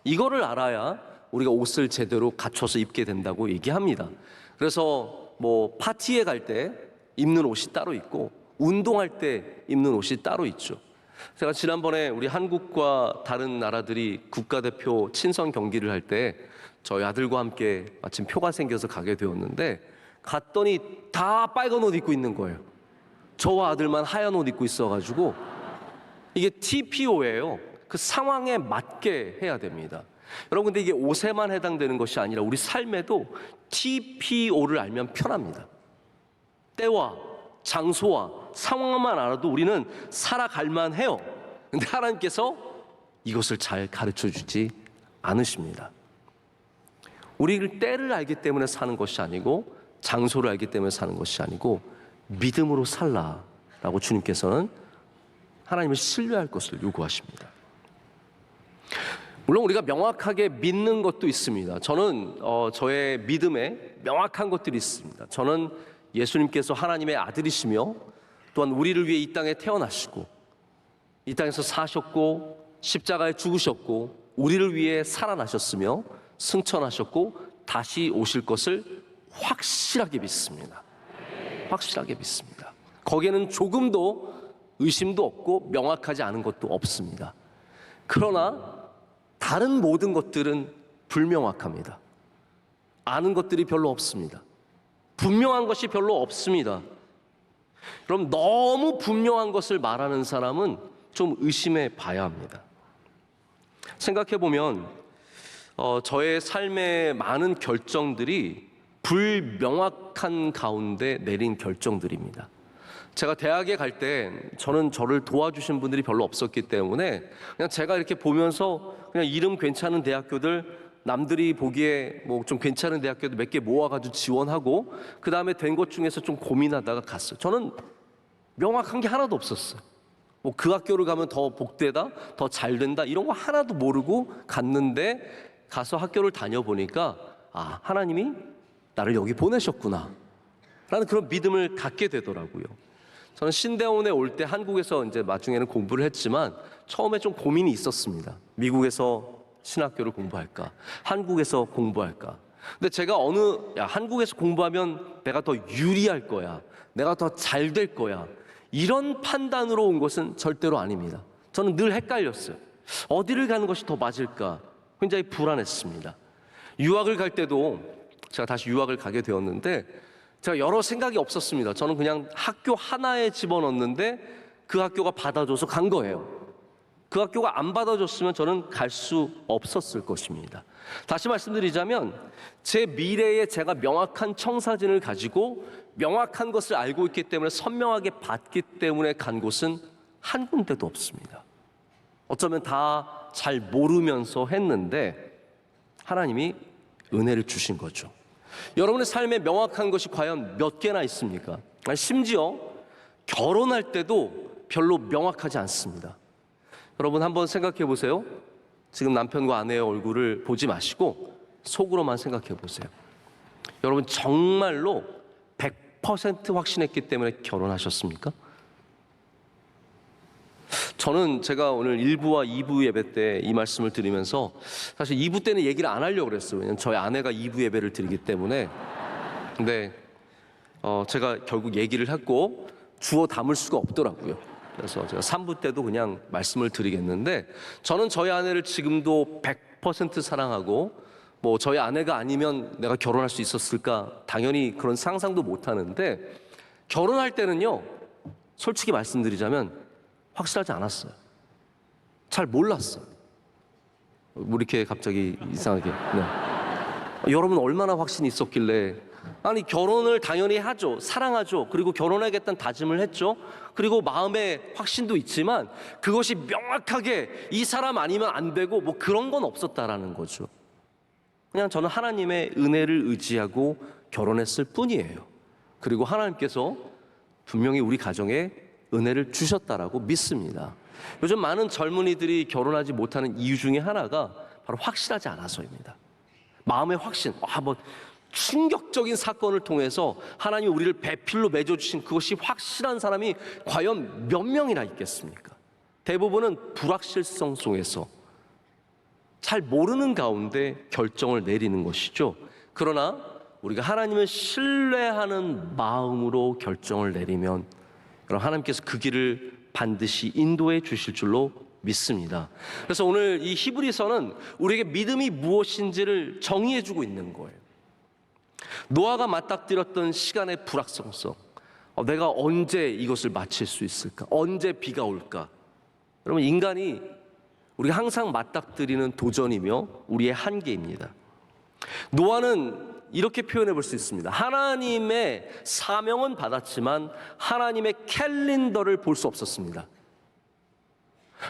이거를 알아야 우리가 옷을 제대로 갖춰서 입게 된다고 얘기합니다. 그래서 파티에 갈 때 입는 옷이 따로 있고 운동할 때 입는 옷이 따로 있죠. 제가 지난번에 우리 한국과 다른 나라들이 국가대표 친선 경기를 할 때 저희 아들과 함께 마침 표가 생겨서 가게 되었는데, 갔더니 다 빨간 옷 입고 있는 거예요. 저와 아들만 하얀 옷 입고 있어가지고, 이게 TPO예요. 그 상황에 맞게 해야 됩니다. 여러분, 근데 이게 옷에만 해당되는 것이 아니라 우리 삶에도 TPO를 알면 편합니다. 때와 장소와 상황만 알아도 우리는 살아갈 만해요. 근데 하나님께서 이것을 잘 가르쳐주지 않으십니다. 우리를 때를 알기 때문에 사는 것이 아니고, 장소를 알기 때문에 사는 것이 아니고, 믿음으로 살라라고 주님께서는 하나님을 신뢰할 것을 요구하십니다. 물론 우리가 명확하게 믿는 것도 있습니다. 저는 저의 믿음에 명확한 것들이 있습니다. 저는 예수님께서 하나님의 아들이시며 또한 우리를 위해 이 땅에 태어나시고 이 땅에서 사셨고 십자가에 죽으셨고 우리를 위해 살아나셨으며 승천하셨고 다시 오실 것을 확실하게 믿습니다. 확실하게 믿습니다. 거기에는 조금도 의심도 없고 명확하지 않은 것도 없습니다. 그러나 다른 모든 것들은 불명확합니다. 아는 것들이 별로 없습니다. 분명한 것이 별로 없습니다. 그럼 너무 분명한 것을 말하는 사람은 좀 의심해 봐야 합니다. 생각해 보면 저의 삶의 많은 결정들이 불명확한 가운데 내린 결정들입니다. 제가 대학에 갈 때 저는 저를 도와주신 분들이 별로 없었기 때문에 그냥 제가 이렇게 보면서 그냥 이름 괜찮은 대학교들, 남들이 보기에 뭐 좀 괜찮은 대학교도 몇 개 모아가지고 지원하고 그 다음에 된 것 중에서 좀 고민하다가 갔어요. 저는 명확한 게 하나도 없었어요. 뭐 그 학교를 가면 더 복되다, 더 잘 된다 이런 거 하나도 모르고 갔는데 가서 학교를 다녀보니까 아, 하나님이 나를 여기 보내셨구나 라는 그런 믿음을 갖게 되더라고요. 저는 신대원에 올 때 한국에서 이제 나중에는 공부를 했지만 처음에 좀 고민이 있었습니다. 미국에서 신학교를 공부할까? 한국에서 공부할까? 근데 제가 한국에서 공부하면 내가 더 유리할 거야. 내가 더 잘 될 거야. 이런 판단으로 온 것은 절대로 아닙니다. 저는 늘 헷갈렸어요. 어디를 가는 것이 더 맞을까? 굉장히 불안했습니다. 유학을 갈 때도 제가 다시 유학을 가게 되었는데 제가 여러 생각이 없었습니다. 저는 그냥 학교 하나에 집어넣었는데 그 학교가 받아줘서 간 거예요. 그 학교가 안 받아줬으면 저는 갈 수 없었을 것입니다. 다시 말씀드리자면 제 미래에 제가 명확한 청사진을 가지고 명확한 것을 알고 있기 때문에 선명하게 봤기 때문에 간 곳은 한 군데도 없습니다. 어쩌면 다 잘 모르면서 했는데 하나님이 은혜를 주신 거죠. 여러분의 삶에 명확한 것이 과연 몇 개나 있습니까? 심지어 결혼할 때도 별로 명확하지 않습니다. 여러분 한번 생각해 보세요. 지금 남편과 아내의 얼굴을 보지 마시고 속으로만 생각해 보세요. 여러분 정말로 100% 확신했기 때문에 결혼하셨습니까? 저는 제가 오늘 1부와 2부 예배 때 이 말씀을 드리면서 사실 2부 때는 얘기를 안 하려고 그랬어요. 왜냐면 저희 아내가 2부 예배를 드리기 때문에. 근데 제가 결국 얘기를 했고 주워 담을 수가 없더라고요. 그래서 제가 3부 때도 그냥 말씀을 드리겠는데 저는 저희 아내를 지금도 100% 사랑하고 뭐 저희 아내가 아니면 내가 결혼할 수 있었을까 당연히 그런 상상도 못 하는데 결혼할 때는요 솔직히 말씀드리자면 확실하지 않았어요. 잘 몰랐어요. 뭐 이렇게 갑자기 이상하게. 네. 여러분 얼마나 확신이 있었길래 아니 결혼을 당연히 하죠. 사랑하죠. 그리고 결혼하겠다는 다짐을 했죠. 그리고 마음에 확신도 있지만 그것이 명확하게 이 사람 아니면 안 되고 뭐 그런 건 없었다라는 거죠. 그냥 저는 하나님의 은혜를 의지하고 결혼했을 뿐이에요. 그리고 하나님께서 분명히 우리 가정에 은혜를 주셨다라고 믿습니다. 요즘 많은 젊은이들이 결혼하지 못하는 이유 중에 하나가 바로 확실하지 않아서입니다. 마음의 확신, 뭐 충격적인 사건을 통해서 하나님이 우리를 배필로 맺어주신 그것이 확실한 사람이 과연 몇 명이나 있겠습니까? 대부분은 불확실성 속에서 잘 모르는 가운데 결정을 내리는 것이죠. 그러나 우리가 하나님을 신뢰하는 마음으로 결정을 내리면 그럼 하나님께서 그 길을 반드시 인도해 주실 줄로 믿습니다. 그래서 오늘 이 히브리서는 우리에게 믿음이 무엇인지를 정의해 주고 있는 거예요. 노아가 맞닥뜨렸던 시간의 불확성성, 내가 언제 이것을 마칠 수 있을까? 언제 비가 올까? 여러분 인간이 우리가 항상 맞닥뜨리는 도전이며 우리의 한계입니다. 노아는 이렇게 표현해 볼 수 있습니다. 하나님의 사명은 받았지만 하나님의 캘린더를 볼 수 없었습니다.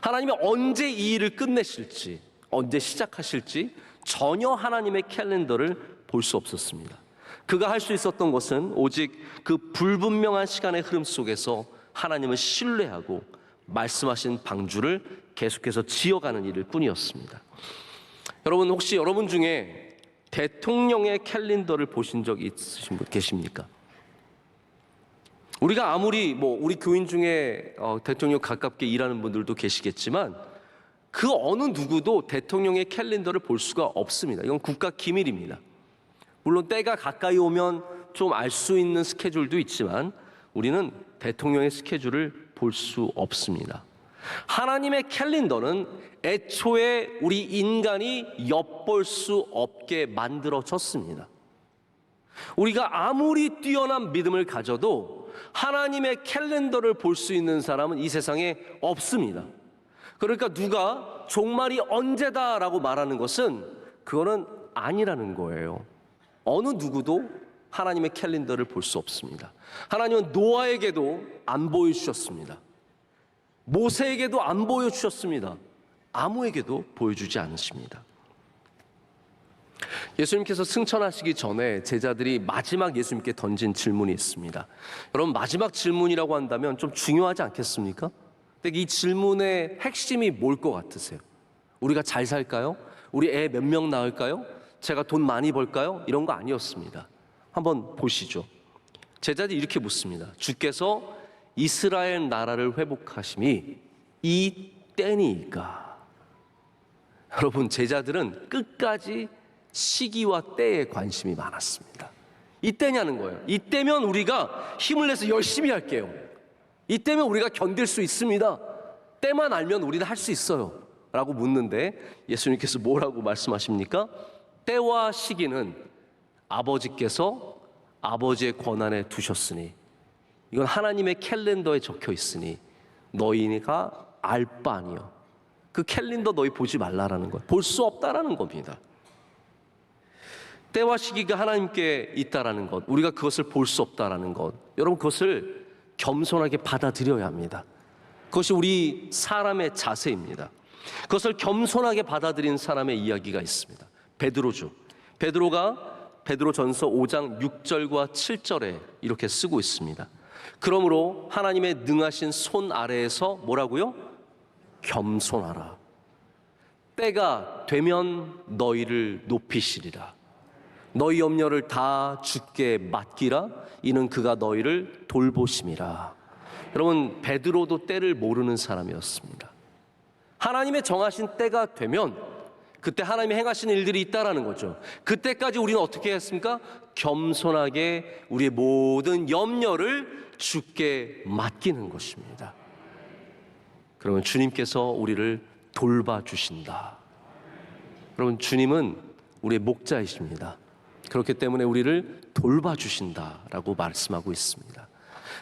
하나님이 언제 이 일을 끝내실지, 언제 시작하실지 전혀 하나님의 캘린더를 볼 수 없었습니다. 그가 할 수 있었던 것은 오직 그 불분명한 시간의 흐름 속에서 하나님을 신뢰하고 말씀하신 방주를 계속해서 지어가는 일일 뿐이었습니다. 여러분 혹시 여러분 중에 대통령의 캘린더를 보신 적 있으신 분 계십니까? 우리가 아무리 우리 교인 중에 대통령 가깝게 일하는 분들도 계시겠지만 그 어느 누구도 대통령의 캘린더를 볼 수가 없습니다. 이건 국가 기밀입니다. 물론 때가 가까이 오면 좀 알 수 있는 스케줄도 있지만 우리는 대통령의 스케줄을 볼 수 없습니다. 하나님의 캘린더는 애초에 우리 인간이 엿볼 수 없게 만들어졌습니다. 우리가 아무리 뛰어난 믿음을 가져도 하나님의 캘린더를 볼 수 있는 사람은 이 세상에 없습니다. 그러니까 누가 종말이 언제다라고 말하는 것은 그거는 아니라는 거예요. 어느 누구도 하나님의 캘린더를 볼 수 없습니다. 하나님은 노아에게도 안 보여주셨습니다. 모세에게도 안 보여주셨습니다. 아무에게도 보여주지 않으십니다. 예수님께서 승천하시기 전에 제자들이 마지막 예수님께 던진 질문이 있습니다. 여러분, 마지막 질문이라고 한다면 좀 중요하지 않겠습니까? 근데 이 질문의 핵심이 뭘 것 같으세요? 우리가 잘 살까요? 우리 애 몇 명 낳을까요? 제가 돈 많이 벌까요? 이런 거 아니었습니다. 한번 보시죠. 제자들이 이렇게 묻습니다. 주께서 이스라엘 나라를 회복하심이 이 때니까. 여러분, 제자들은 끝까지 시기와 때에 관심이 많았습니다. 이때냐는 거예요. 이때면 우리가 힘을 내서 열심히 할게요. 이때면 우리가 견딜 수 있습니다. 때만 알면 우리는 할 수 있어요 라고 묻는데 예수님께서 뭐라고 말씀하십니까? 때와 시기는 아버지께서 아버지의 권한에 두셨으니, 이건 하나님의 캘린더에 적혀 있으니 너희가 알 바 아니요. 그 캘린더 너희 보지 말라라는 것, 볼 수 없다라는 겁니다. 때와 시기가 하나님께 있다라는 것, 우리가 그것을 볼 수 없다라는 것, 여러분 그것을 겸손하게 받아들여야 합니다. 그것이 우리 사람의 자세입니다. 그것을 겸손하게 받아들인 사람의 이야기가 있습니다. 베드로죠. 베드로가 베드로전서 5장 6절과 7절에 이렇게 쓰고 있습니다. 그러므로 하나님의 능하신 손 아래에서 뭐라고요? 겸손하라. 때가 되면 너희를 높이시리라. 너희 염려를 다 주께 맡기라. 이는 그가 너희를 돌보심이라. 여러분, 베드로도 때를 모르는 사람이었습니다. 하나님의 정하신 때가 되면 그때 하나님이 행하시는 일들이 있다라는 거죠. 그때까지 우리는 어떻게 했습니까? 겸손하게 우리의 모든 염려를 주께 맡기는 것입니다. 그러면 주님께서 우리를 돌봐주신다. 여러분, 주님은 우리의 목자이십니다. 그렇기 때문에 우리를 돌봐주신다라고 말씀하고 있습니다.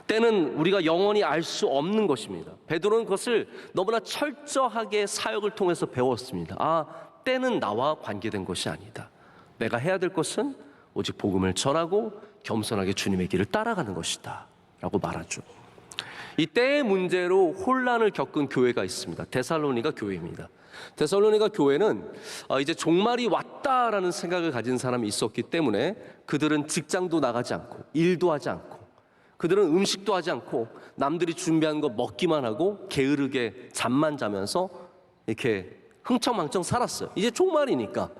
때는 우리가 영원히 알 수 없는 것입니다. 베드로는 그것을 너무나 철저하게 사역을 통해서 배웠습니다. 때는 나와 관계된 것이 아니다. 내가 해야 될 것은 오직 복음을 전하고 겸손하게 주님의 길을 따라가는 것이다 라고 말하죠. 이 때의 문제로 혼란을 겪은 교회가 있습니다. 데살로니가 교회입니다. 데살로니가 교회는 이제 종말이 왔다라는 생각을 가진 사람이 있었기 때문에 그들은 직장도 나가지 않고 일도 하지 않고 그들은 음식도 하지 않고 남들이 준비한 거 먹기만 하고 게으르게 잠만 자면서 이렇게 흥청망청 살았어요. 이제 종말이니까.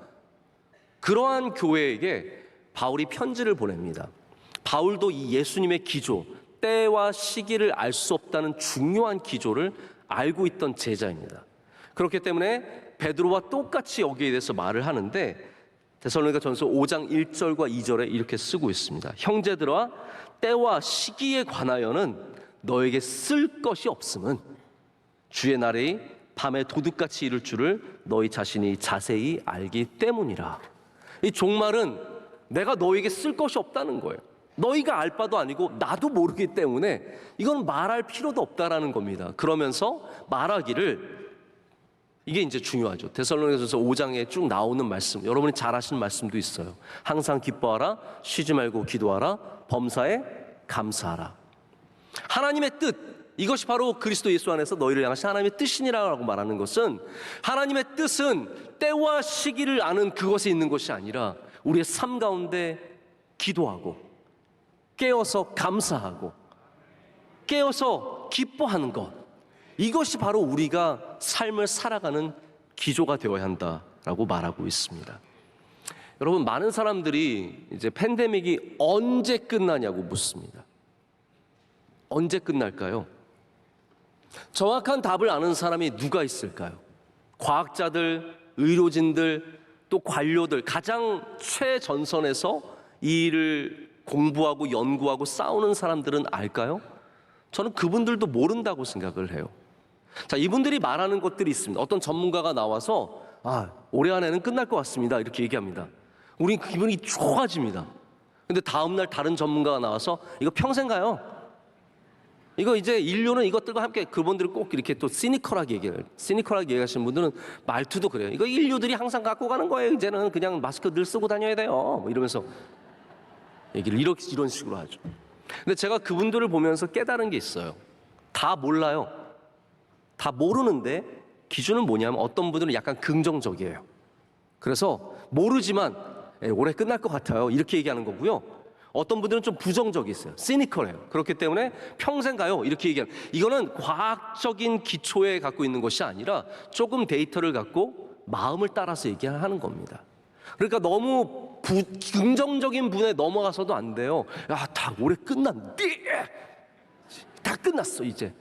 그러한 교회에게 바울이 편지를 보냅니다. 바울도 이 예수님의 기조, 때와 시기를 알 수 없다는 중요한 기조를 알고 있던 제자입니다. 그렇기 때문에 베드로와 똑같이 여기에 대해서 말을 하는데 데살로니가 전서 5장 1절과 2절에 이렇게 쓰고 있습니다. 형제들아, 때와 시기에 관하여는 너에게 쓸 것이 없음은 주의 날이 밤에 도둑같이 이를 줄을 너희 자신이 자세히 알기 때문이라. 이 종말은 내가 너에게 쓸 것이 없다는 거예요. 너희가 알 바도 아니고 나도 모르기 때문에 이건 말할 필요도 없다라는 겁니다. 그러면서 말하기를, 이게 이제 중요하죠. 데살로니가전서 5장에 쭉 나오는 말씀, 여러분이 잘 아시는 말씀도 있어요. 항상 기뻐하라, 쉬지 말고 기도하라, 범사에 감사하라. 하나님의 뜻, 이것이 바로 그리스도 예수 안에서 너희를 향하신 하나님의 뜻이니라고 말하는 것은, 하나님의 뜻은 때와 시기를 아는 그것에 있는 것이 아니라 우리의 삶 가운데 기도하고 깨어서 감사하고 깨어서 기뻐하는 것, 이것이 바로 우리가 삶을 살아가는 기조가 되어야 한다라고 말하고 있습니다. 여러분, 많은 사람들이 이제 팬데믹이 언제 끝나냐고 묻습니다. 언제 끝날까요? 정확한 답을 아는 사람이 누가 있을까요? 과학자들, 의료진들, 또 관료들, 가장 최전선에서 이 일을 공부하고 연구하고 싸우는 사람들은 알까요? 저는 그분들도 모른다고 생각을 해요. 자, 이분들이 말하는 것들이 있습니다. 어떤 전문가가 나와서 올해 안에는 끝날 것 같습니다, 이렇게 얘기합니다. 우린 기분이 좋아집니다. 근데 다음날 다른 전문가가 나와서 이거 평생 가요. 이거 이제 인류는 이것들과 함께, 그분들은 꼭 이렇게 또 시니컬하게 얘기해요. 시니컬하게 얘기하시는 분들은 말투도 그래요. 이거 인류들이 항상 갖고 가는 거예요. 이제는 그냥 마스크 늘 쓰고 다녀야 돼요. 뭐 이러면서 얘기를 이런 식으로 하죠. 근데 제가 그분들을 보면서 깨달은 게 있어요. 다 몰라요. 다 모르는데 기준은 뭐냐면 어떤 분들은 약간 긍정적이에요. 그래서 모르지만 올해 끝날 것 같아요, 이렇게 얘기하는 거고요. 어떤 분들은 좀 부정적이 있어요. 시니컬해요. 그렇기 때문에 평생 가요, 이렇게 얘기하는. 이거는 과학적인 기초에 갖고 있는 것이 아니라 조금 데이터를 갖고 마음을 따라서 얘기하는 겁니다. 그러니까 너무 긍정적인 분에 넘어가서도 안 돼요. 다 올해 끝났네, 다 끝났어 이제,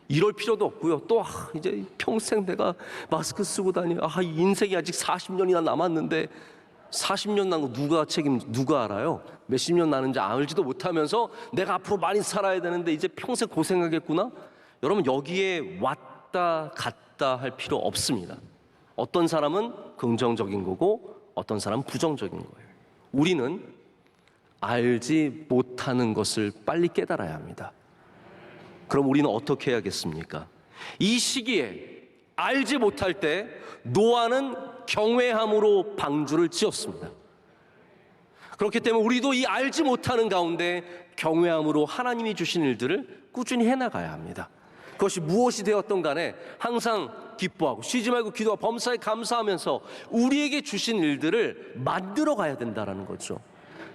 이럴 필요도 없고요. 또 이제 평생 내가 마스크 쓰고 다니는, 인생이 아직 40년이나 남았는데 40년 난 거 누가 알아요? 몇십 년 나는지 알지도 못하면서 내가 앞으로 많이 살아야 되는데 이제 평생 고생하겠구나? 여러분, 여기에 왔다 갔다 할 필요 없습니다. 어떤 사람은 긍정적인 거고 어떤 사람은 부정적인 거예요. 우리는 알지 못하는 것을 빨리 깨달아야 합니다. 그럼 우리는 어떻게 해야겠습니까? 이 시기에 알지 못할 때 노아는 경외함으로 방주를 지었습니다. 그렇기 때문에 우리도 이 알지 못하는 가운데 경외함으로 하나님이 주신 일들을 꾸준히 해나가야 합니다. 그것이 무엇이 되었던 간에 항상 기뻐하고 쉬지 말고 기도와 범사에 감사하면서 우리에게 주신 일들을 만들어 가야 된다는 거죠.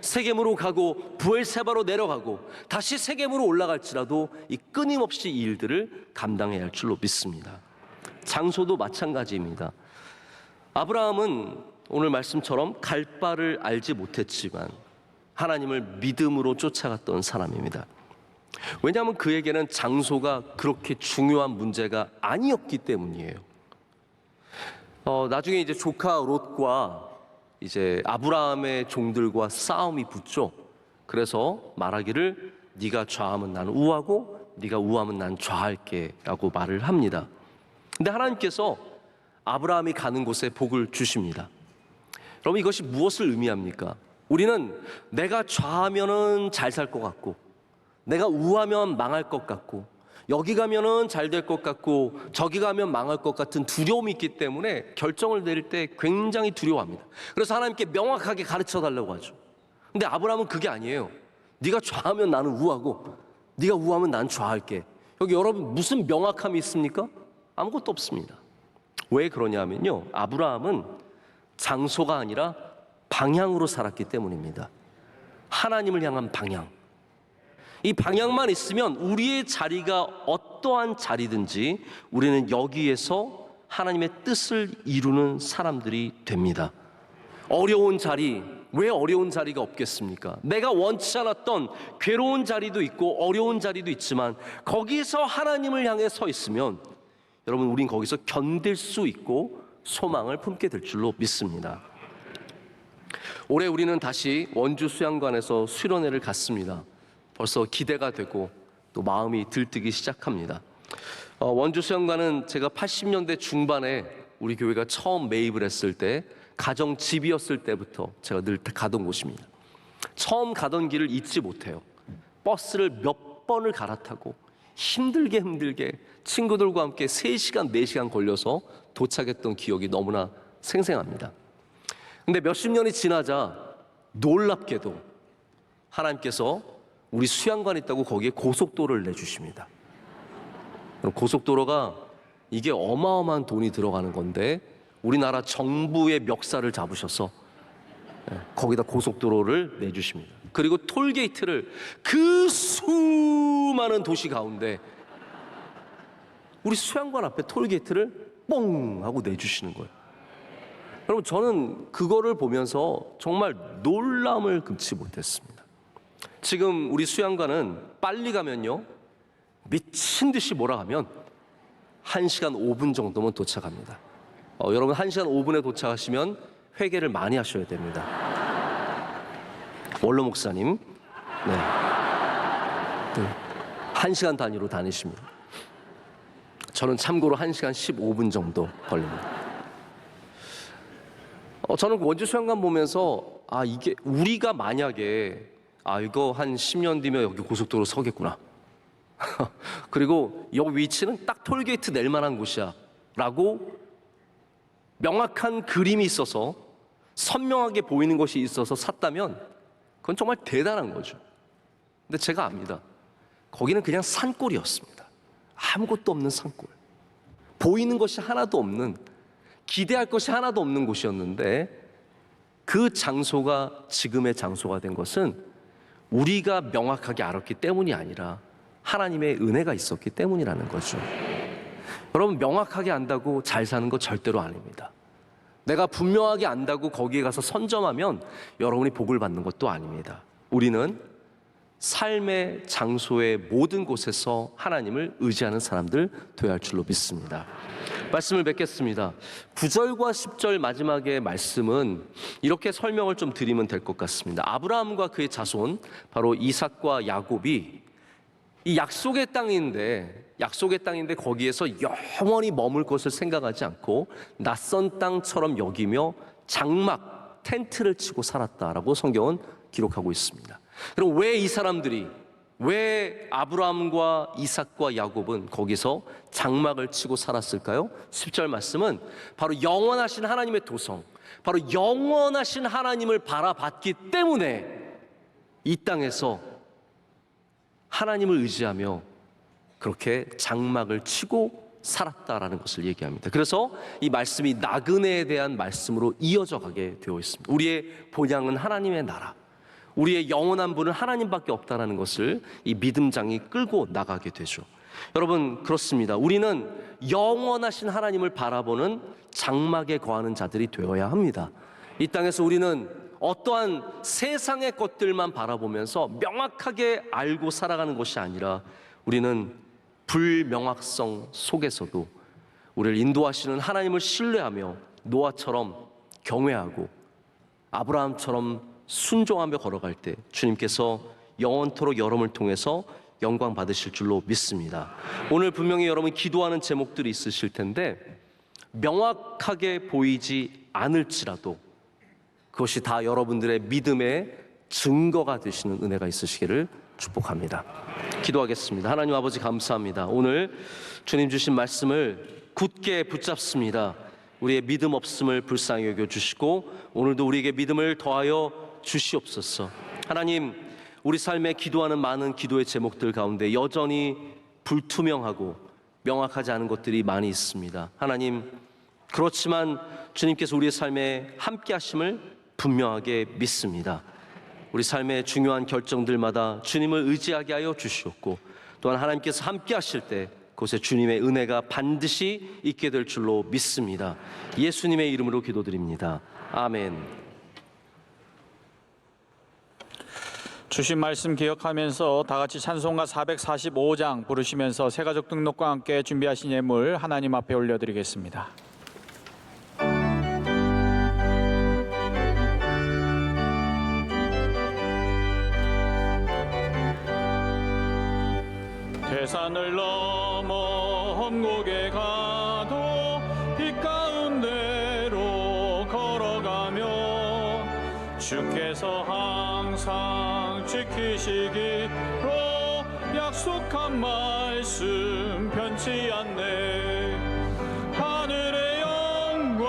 세겜으로 가고 부엘세바로 내려가고 다시 세겜으로 올라갈지라도 이 끊임없이 이 일들을 감당해야 할 줄로 믿습니다. 장소도 마찬가지입니다. 아브라함은 오늘 말씀처럼 갈 바를 알지 못했지만 하나님을 믿음으로 쫓아갔던 사람입니다. 왜냐하면 그에게는 장소가 그렇게 중요한 문제가 아니었기 때문이에요. 나중에 이제 조카 롯과 이제 아브라함의 종들과 싸움이 붙죠. 그래서 말하기를 네가 좌하면 나는 우하고 네가 우하면 난 좌할게라고 말을 합니다. 근데 하나님께서 아브라함이 가는 곳에 복을 주십니다. 여러분, 이것이 무엇을 의미합니까? 우리는 내가 좌하면은 잘 살 것 같고 내가 우하면 망할 것 같고 여기 가면은 잘 될 것 같고 저기 가면 망할 것 같은 두려움이 있기 때문에 결정을 내릴 때 굉장히 두려워합니다. 그래서 하나님께 명확하게 가르쳐 달라고 하죠. 근데 아브라함은 그게 아니에요. 네가 좌하면 나는 우하고 네가 우하면 난 좌할게. 여기 여러분 무슨 명확함이 있습니까? 아무것도 없습니다. 왜 그러냐면요, 아브라함은 장소가 아니라 방향으로 살았기 때문입니다. 하나님을 향한 방향. 이 방향만 있으면 우리의 자리가 어떠한 자리든지 우리는 여기에서 하나님의 뜻을 이루는 사람들이 됩니다. 어려운 자리, 왜 어려운 자리가 없겠습니까? 내가 원치 않았던 괴로운 자리도 있고 어려운 자리도 있지만 거기서 하나님을 향해 서 있으면 여러분, 우린 거기서 견딜 수 있고 소망을 품게 될 줄로 믿습니다. 올해 우리는 다시 원주 수양관에서 수련회를 갔습니다. 벌써 기대가 되고 또 마음이 들뜨기 시작합니다. 원주 수양관은 제가 80년대 중반에 우리 교회가 처음 매입을 했을 때 가정집이었을 때부터 제가 늘 가던 곳입니다. 처음 가던 길을 잊지 못해요. 버스를 몇 번을 갈아타고 힘들게 친구들과 함께 3시간, 4시간 걸려서 도착했던 기억이 너무나 생생합니다. 근데 몇십 년이 지나자 놀랍게도 하나님께서 우리 수양관 있다고 거기에 고속도로를 내주십니다. 고속도로가 이게 어마어마한 돈이 들어가는 건데 우리나라 정부의 멱살을 잡으셔서 거기다 고속도로를 내주십니다. 그리고 톨게이트를 그 수많은 도시 가운데 우리 수양관 앞에 톨게이트를 뽕 하고 내주시는 거예요. 여러분, 저는 그거를 보면서 정말 놀람을 금치 못했습니다. 지금 우리 수양관은 빨리 가면요, 미친 듯이 몰아가면 1시간 5분 정도면 도착합니다. 여러분 1시간 5분에 도착하시면 회개를 많이 하셔야 됩니다. 원로 목사님, 네, 1시간 단위로 다니십니다. 저는 참고로 1시간 15분 정도 걸립니다. 저는 원주 수양관 보면서 이게 우리가 만약에 이거 한 10년 뒤면 여기 고속도로 서겠구나. 그리고 여기 위치는 딱 톨게이트 낼 만한 곳이야 라고 명확한 그림이 있어서 선명하게 보이는 것이 있어서 샀다면 그건 정말 대단한 거죠. 근데 제가 압니다. 거기는 그냥 산골이었습니다. 아무것도 없는 산골. 보이는 것이 하나도 없는, 기대할 것이 하나도 없는 곳이었는데 그 장소가 지금의 장소가 된 것은 우리가 명확하게 알았기 때문이 아니라 하나님의 은혜가 있었기 때문이라는 거죠. 여러분, 명확하게 안다고 잘 사는 거 절대로 아닙니다. 내가 분명하게 안다고 거기에 가서 선점하면 여러분이 복을 받는 것도 아닙니다. 우리는 삶의 장소의 모든 곳에서 하나님을 의지하는 사람들 되어야 할 줄로 믿습니다. 말씀을 맺겠습니다. 9절과 10절 마지막의 말씀은 이렇게 설명을 좀 드리면 될 것 같습니다. 아브라함과 그의 자손, 바로 이삭과 야곱이 이 약속의 땅인데 거기에서 영원히 머물 것을 생각하지 않고 낯선 땅처럼 여기며 장막, 텐트를 치고 살았다라고 성경은 기록하고 있습니다. 그럼 왜 아브라함과 이삭과 야곱은 거기서 장막을 치고 살았을까요? 10절 말씀은 바로 영원하신 하나님의 도성, 바로 영원하신 하나님을 바라봤기 때문에 이 땅에서 하나님을 의지하며 그렇게 장막을 치고 살았다라는 것을 얘기합니다. 그래서 이 말씀이 나그네에 대한 말씀으로 이어져 가게 되어 있습니다. 우리의 본향은 하나님의 나라, 우리의 영원한 분은 하나님밖에 없다라는 것을 이 믿음장이 끌고 나가게 되죠. 여러분, 그렇습니다. 우리는 영원하신 하나님을 바라보는 장막에 거하는 자들이 되어야 합니다. 이 땅에서 우리는 어떠한 세상의 것들만 바라보면서 명확하게 알고 살아가는 것이 아니라 우리는 불명확성 속에서도 우리를 인도하시는 하나님을 신뢰하며 노아처럼 경외하고 아브라함처럼 순종하며 걸어갈 때 주님께서 영원토록 여러분을 통해서 영광 받으실 줄로 믿습니다. 오늘 분명히 여러분 기도하는 제목들이 있으실 텐데 명확하게 보이지 않을지라도 그것이 다 여러분들의 믿음의 증거가 되시는 은혜가 있으시기를 축복합니다. 기도하겠습니다. 하나님 아버지, 감사합니다. 오늘 주님 주신 말씀을 굳게 붙잡습니다. 우리의 믿음 없음을 불쌍히 여겨주시고 오늘도 우리에게 믿음을 더하여 주시옵소서. 하나님, 우리 삶에 기도하는 많은 기도의 제목들 가운데 여전히 불투명하고 명확하지 않은 것들이 많이 있습니다. 하나님, 그렇지만 주님께서 우리의 삶에 함께 하심을 분명하게 믿습니다. 우리 삶의 중요한 결정들마다 주님을 의지하게 하여 주시옵고 또한 하나님께서 함께 하실 때 그곳에 주님의 은혜가 반드시 있게 될 줄로 믿습니다. 예수님의 이름으로 기도드립니다. 아멘. 주신 말씀 기억하면서 다 같이 찬송가 445장 부르시면서 새가족 등록과 함께 준비하신 예물 하나님 앞에 올려드리겠습니다. 대산을 넘어 험곡에 가도 빛 가운데로 걸어가며 주께서 항상 지키시기로 약속한 말씀 변치 않네. 하늘의 영광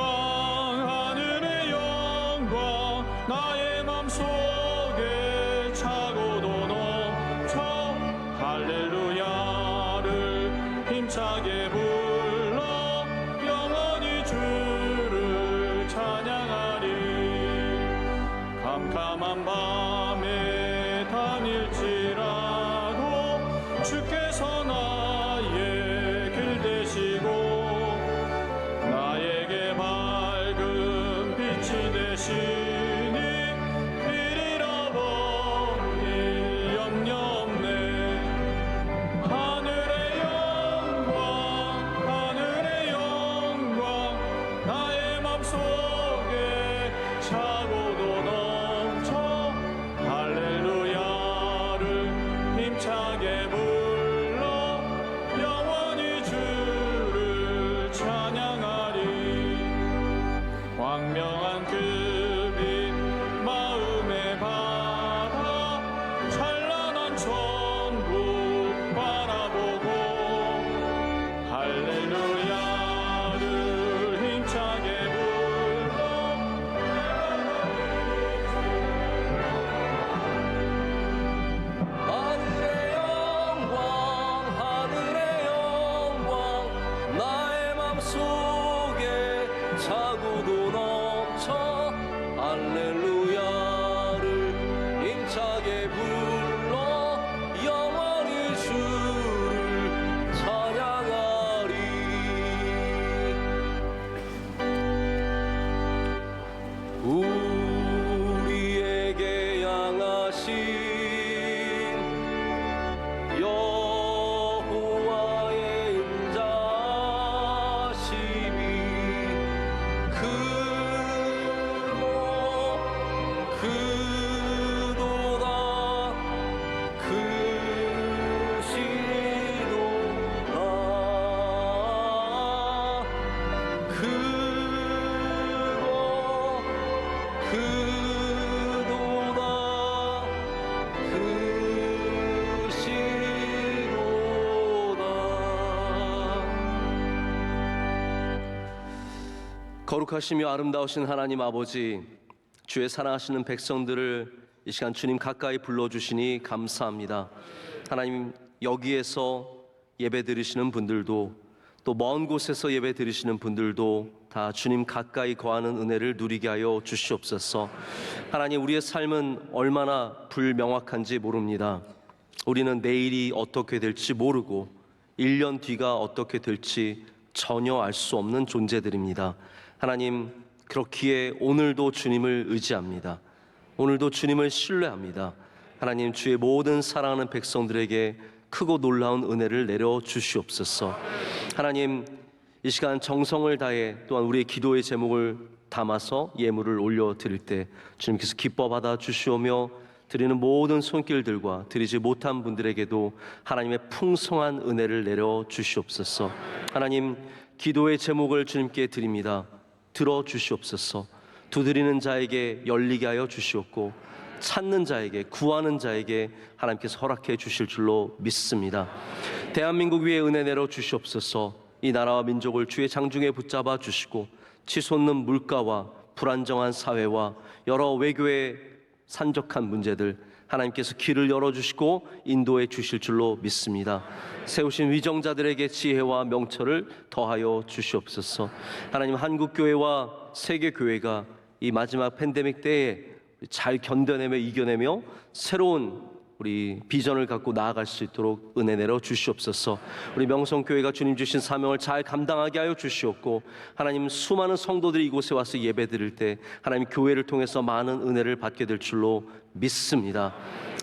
나의 맘속에 차고도 넘쳐 할렐루야를 힘차게 불러 영원히 주를 찬양하리. 캄캄한 밤에 다닐지라도 주께서 나의 길 되시고 나에게 밝은 빛이 되시니 길 잃어버릴 염려 없네. 하늘의 영광 차고도 넘쳐 할렐루야를 힘차게 불러 영원히 주를 찬양하리. 우리에게 양하신 여호와의 인자심이 크도다 거룩하시며 아름다우신 하나님 아버지, 주의 사랑하시는 백성들을 이 시간 주님 가까이 불러주시니 감사합니다. 하나님, 여기에서 예배 드리시는 분들도 또 먼 곳에서 예배 드리시는 분들도 다 주님 가까이 거하는 은혜를 누리게 하여 주시옵소서. 하나님, 우리의 삶은 얼마나 불명확한지 모릅니다. 우리는 내일이 어떻게 될지 모르고 1년 뒤가 어떻게 될지 전혀 알 수 없는 존재들입니다. 하나님, 그렇기에 오늘도 주님을 의지합니다. 오늘도 주님을 신뢰합니다. 하나님, 주의 모든 사랑하는 백성들에게 크고 놀라운 은혜를 내려 주시옵소서. 하나님, 이 시간 정성을 다해 또한 우리의 기도의 제목을 담아서 예물을 올려드릴 때 주님께서 기뻐 받아 주시오며, 드리는 모든 손길들과 드리지 못한 분들에게도 하나님의 풍성한 은혜를 내려 주시옵소서. 하나님, 기도의 제목을 주님께 드립니다. 들어 주시옵소서. 두드리는 자에게 열리게 하여 주시옵고, 찾는 자에게, 구하는 자에게 하나님께서 허락해 주실 줄로 믿습니다. 대한민국 위에 은혜 내려 주시옵소서. 이 나라와 민족을 주의 장중에 붙잡아 주시고, 치솟는 물가와 불안정한 사회와 여러 외교의 산적한 문제들 하나님께서 길을 열어주시고 인도해 주실 줄로 믿습니다. 세우신 위정자들에게 지혜와 명철을 더하여 주시옵소서. 하나님, 한국교회와 세계교회가 이 마지막 팬데믹 때에 잘 견뎌내며 이겨내며 새로운 우리 비전을 갖고 나아갈 수 있도록 은혜 내려 주시옵소서. 우리 명성교회가 주님 주신 사명을 잘 감당하게 하여 주시옵고, 하나님, 수많은 성도들이 이곳에 와서 예배 드릴 때 하나님, 교회를 통해서 많은 은혜를 받게 될 줄로 믿습니다.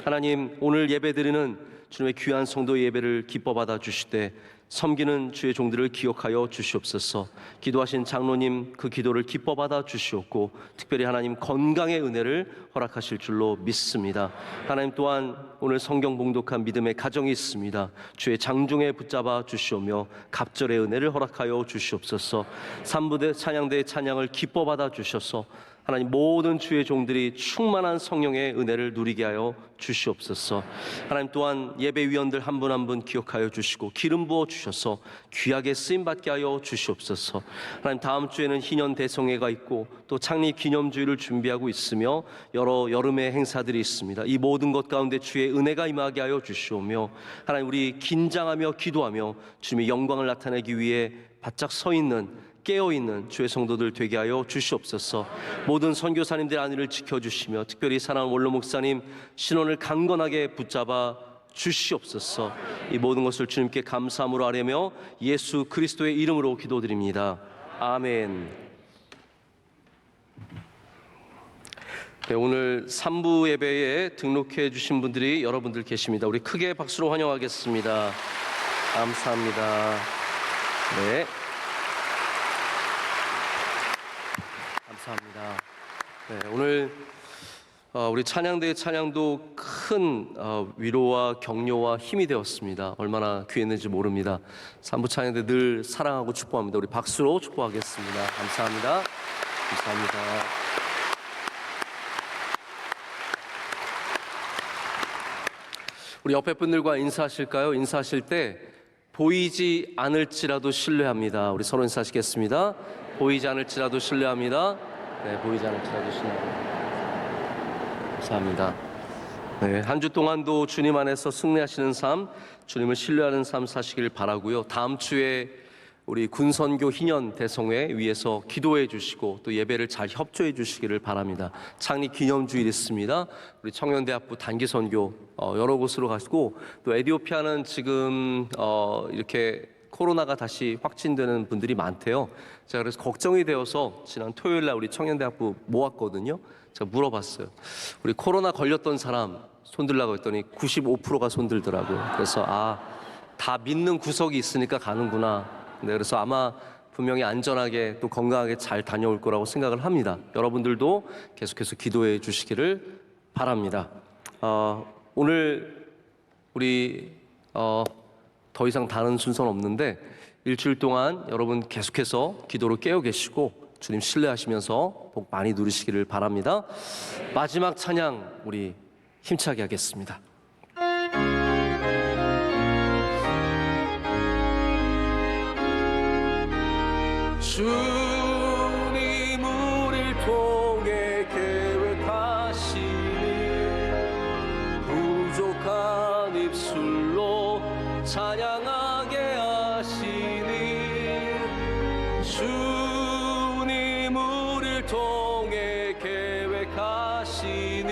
하나님, 오늘 예배 드리는 주님의 귀한 성도 예배를 기뻐 받아 주실 때 섬기는 주의 종들을 기억하여 주시옵소서. 기도하신 장로님, 그 기도를 기뻐 받아 주시옵고, 특별히 하나님 건강의 은혜를 허락하실 줄로 믿습니다. 하나님, 또한 오늘 성경 봉독한 믿음의 가정이 있습니다. 주의 장중에 붙잡아 주시오며 갑절의 은혜를 허락하여 주시옵소서. 삼부대 찬양대의 찬양을 기뻐 받아 주셔서 하나님, 모든 주의 종들이 충만한 성령의 은혜를 누리게 하여 주시옵소서. 하나님, 또한 예배위원들 한 분 한 분 기억하여 주시고 기름 부어 주셔서 귀하게 쓰임받게 하여 주시옵소서. 하나님, 다음 주에는 희년 대성회가 있고 또 창립 기념주일을 준비하고 있으며 여러 여름의 행사들이 있습니다. 이 모든 것 가운데 주의 은혜가 임하게 하여 주시오며, 하나님, 우리 긴장하며 기도하며 주님의 영광을 나타내기 위해 바짝 서 있는, 깨어있는 주의 성도들 되게 하여 주시옵소서. 모든 선교사님들 안위를 지켜주시며 특별히 사랑하는 원로 목사님 신원을 강건하게 붙잡아 주시옵소서. 이 모든 것을 주님께 감사함으로 아뢰며 예수 그리스도의 이름으로 기도드립니다. 아멘. 네, 오늘 3부 예배에 등록해 주신 분들이 여러분들 계십니다. 우리 크게 박수로 환영하겠습니다. 감사합니다. 네. 감사합니다. 네, 오늘 우리 찬양대의 찬양도 큰 위로와 격려와 힘이 되었습니다. 얼마나 귀했는지 모릅니다. 3부 찬양대 늘 사랑하고 축복합니다. 우리 박수로 축복하겠습니다. 감사합니다. 감사합니다. 우리 옆에 분들과 인사하실까요? 인사하실 때 보이지 않을지라도 신뢰합니다. 우리 서로 인사하시겠습니다. 보이지 않을지라도 신뢰합니다. 네, 보이지 않을지라도 신뢰합니다. 감사합니다. 네, 한 주 동안도 주님 안에서 승리하시는 삶, 주님을 신뢰하는 삶 사시길 바라고요. 다음 주에 우리 군선교 희년 대성회 위해서 기도해 주시고 또 예배를 잘 협조해 주시기를 바랍니다. 창립 기념주일 있습니다. 우리 청년대학부 단기선교 여러 곳으로 가시고 또 에티오피아는 지금 이렇게 코로나가 다시 확진되는 분들이 많대요. 제가 그래서 걱정이 되어서 지난 토요일 날 우리 청년대학부 모았거든요. 제가 물어봤어요. 우리 코로나 걸렸던 사람 손들라고 했더니 95%가 손들더라고요. 그래서 다 믿는 구석이 있으니까 가는구나. 네, 그래서 아마 분명히 안전하게 또 건강하게 잘 다녀올 거라고 생각을 합니다. 여러분들도 계속해서 기도해 주시기를 바랍니다. 오늘 우리 더 이상 다른 순서는 없는데 일주일 동안 여러분 계속해서 기도로 깨어 계시고 주님 신뢰하시면서 복 많이 누리시기를 바랍니다. 마지막 찬양 우리 힘차게 하겠습니다. 주님 우리를 통해 계획하시니 부족한 입술로 찬양하게 하시니 주님 우리를 통해 계획하시니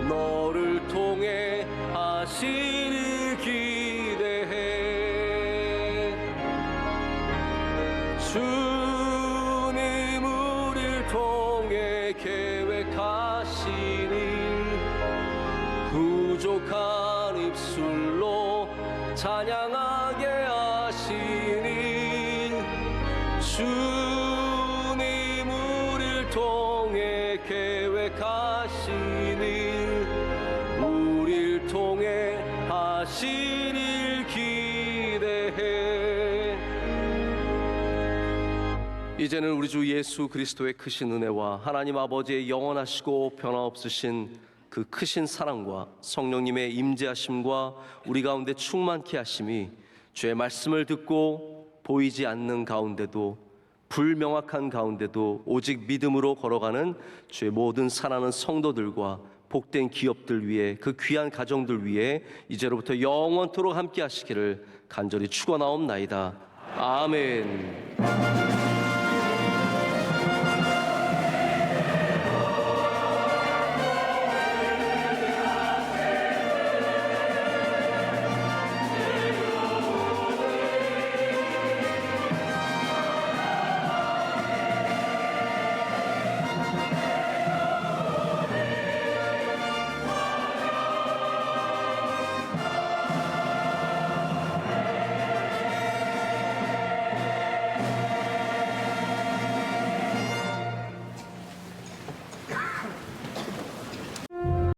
너를 통해 하시니 기대해 주님 우리를 통해 계획하시니 부족한 입술로 찬양하게 하시니 주님 우리를 통해 계획하시니 우리를 통해 하시니 기대해 이제는 우리 주 예수 그리스도의 크신 은혜와 하나님 아버지의 영원하시고 변화없으신 그 크신 사랑과 성령님의 임재하심과 우리 가운데 충만케 하심이 주의 말씀을 듣고 보이지 않는 가운데도 불명확한 가운데도 오직 믿음으로 걸어가는 주의 모든 사랑하는 성도들과 복된 기업들 위해 그 귀한 가정들 위해 이제로부터 영원토록 함께 하시기를 간절히 축원하옵나이다. 아멘.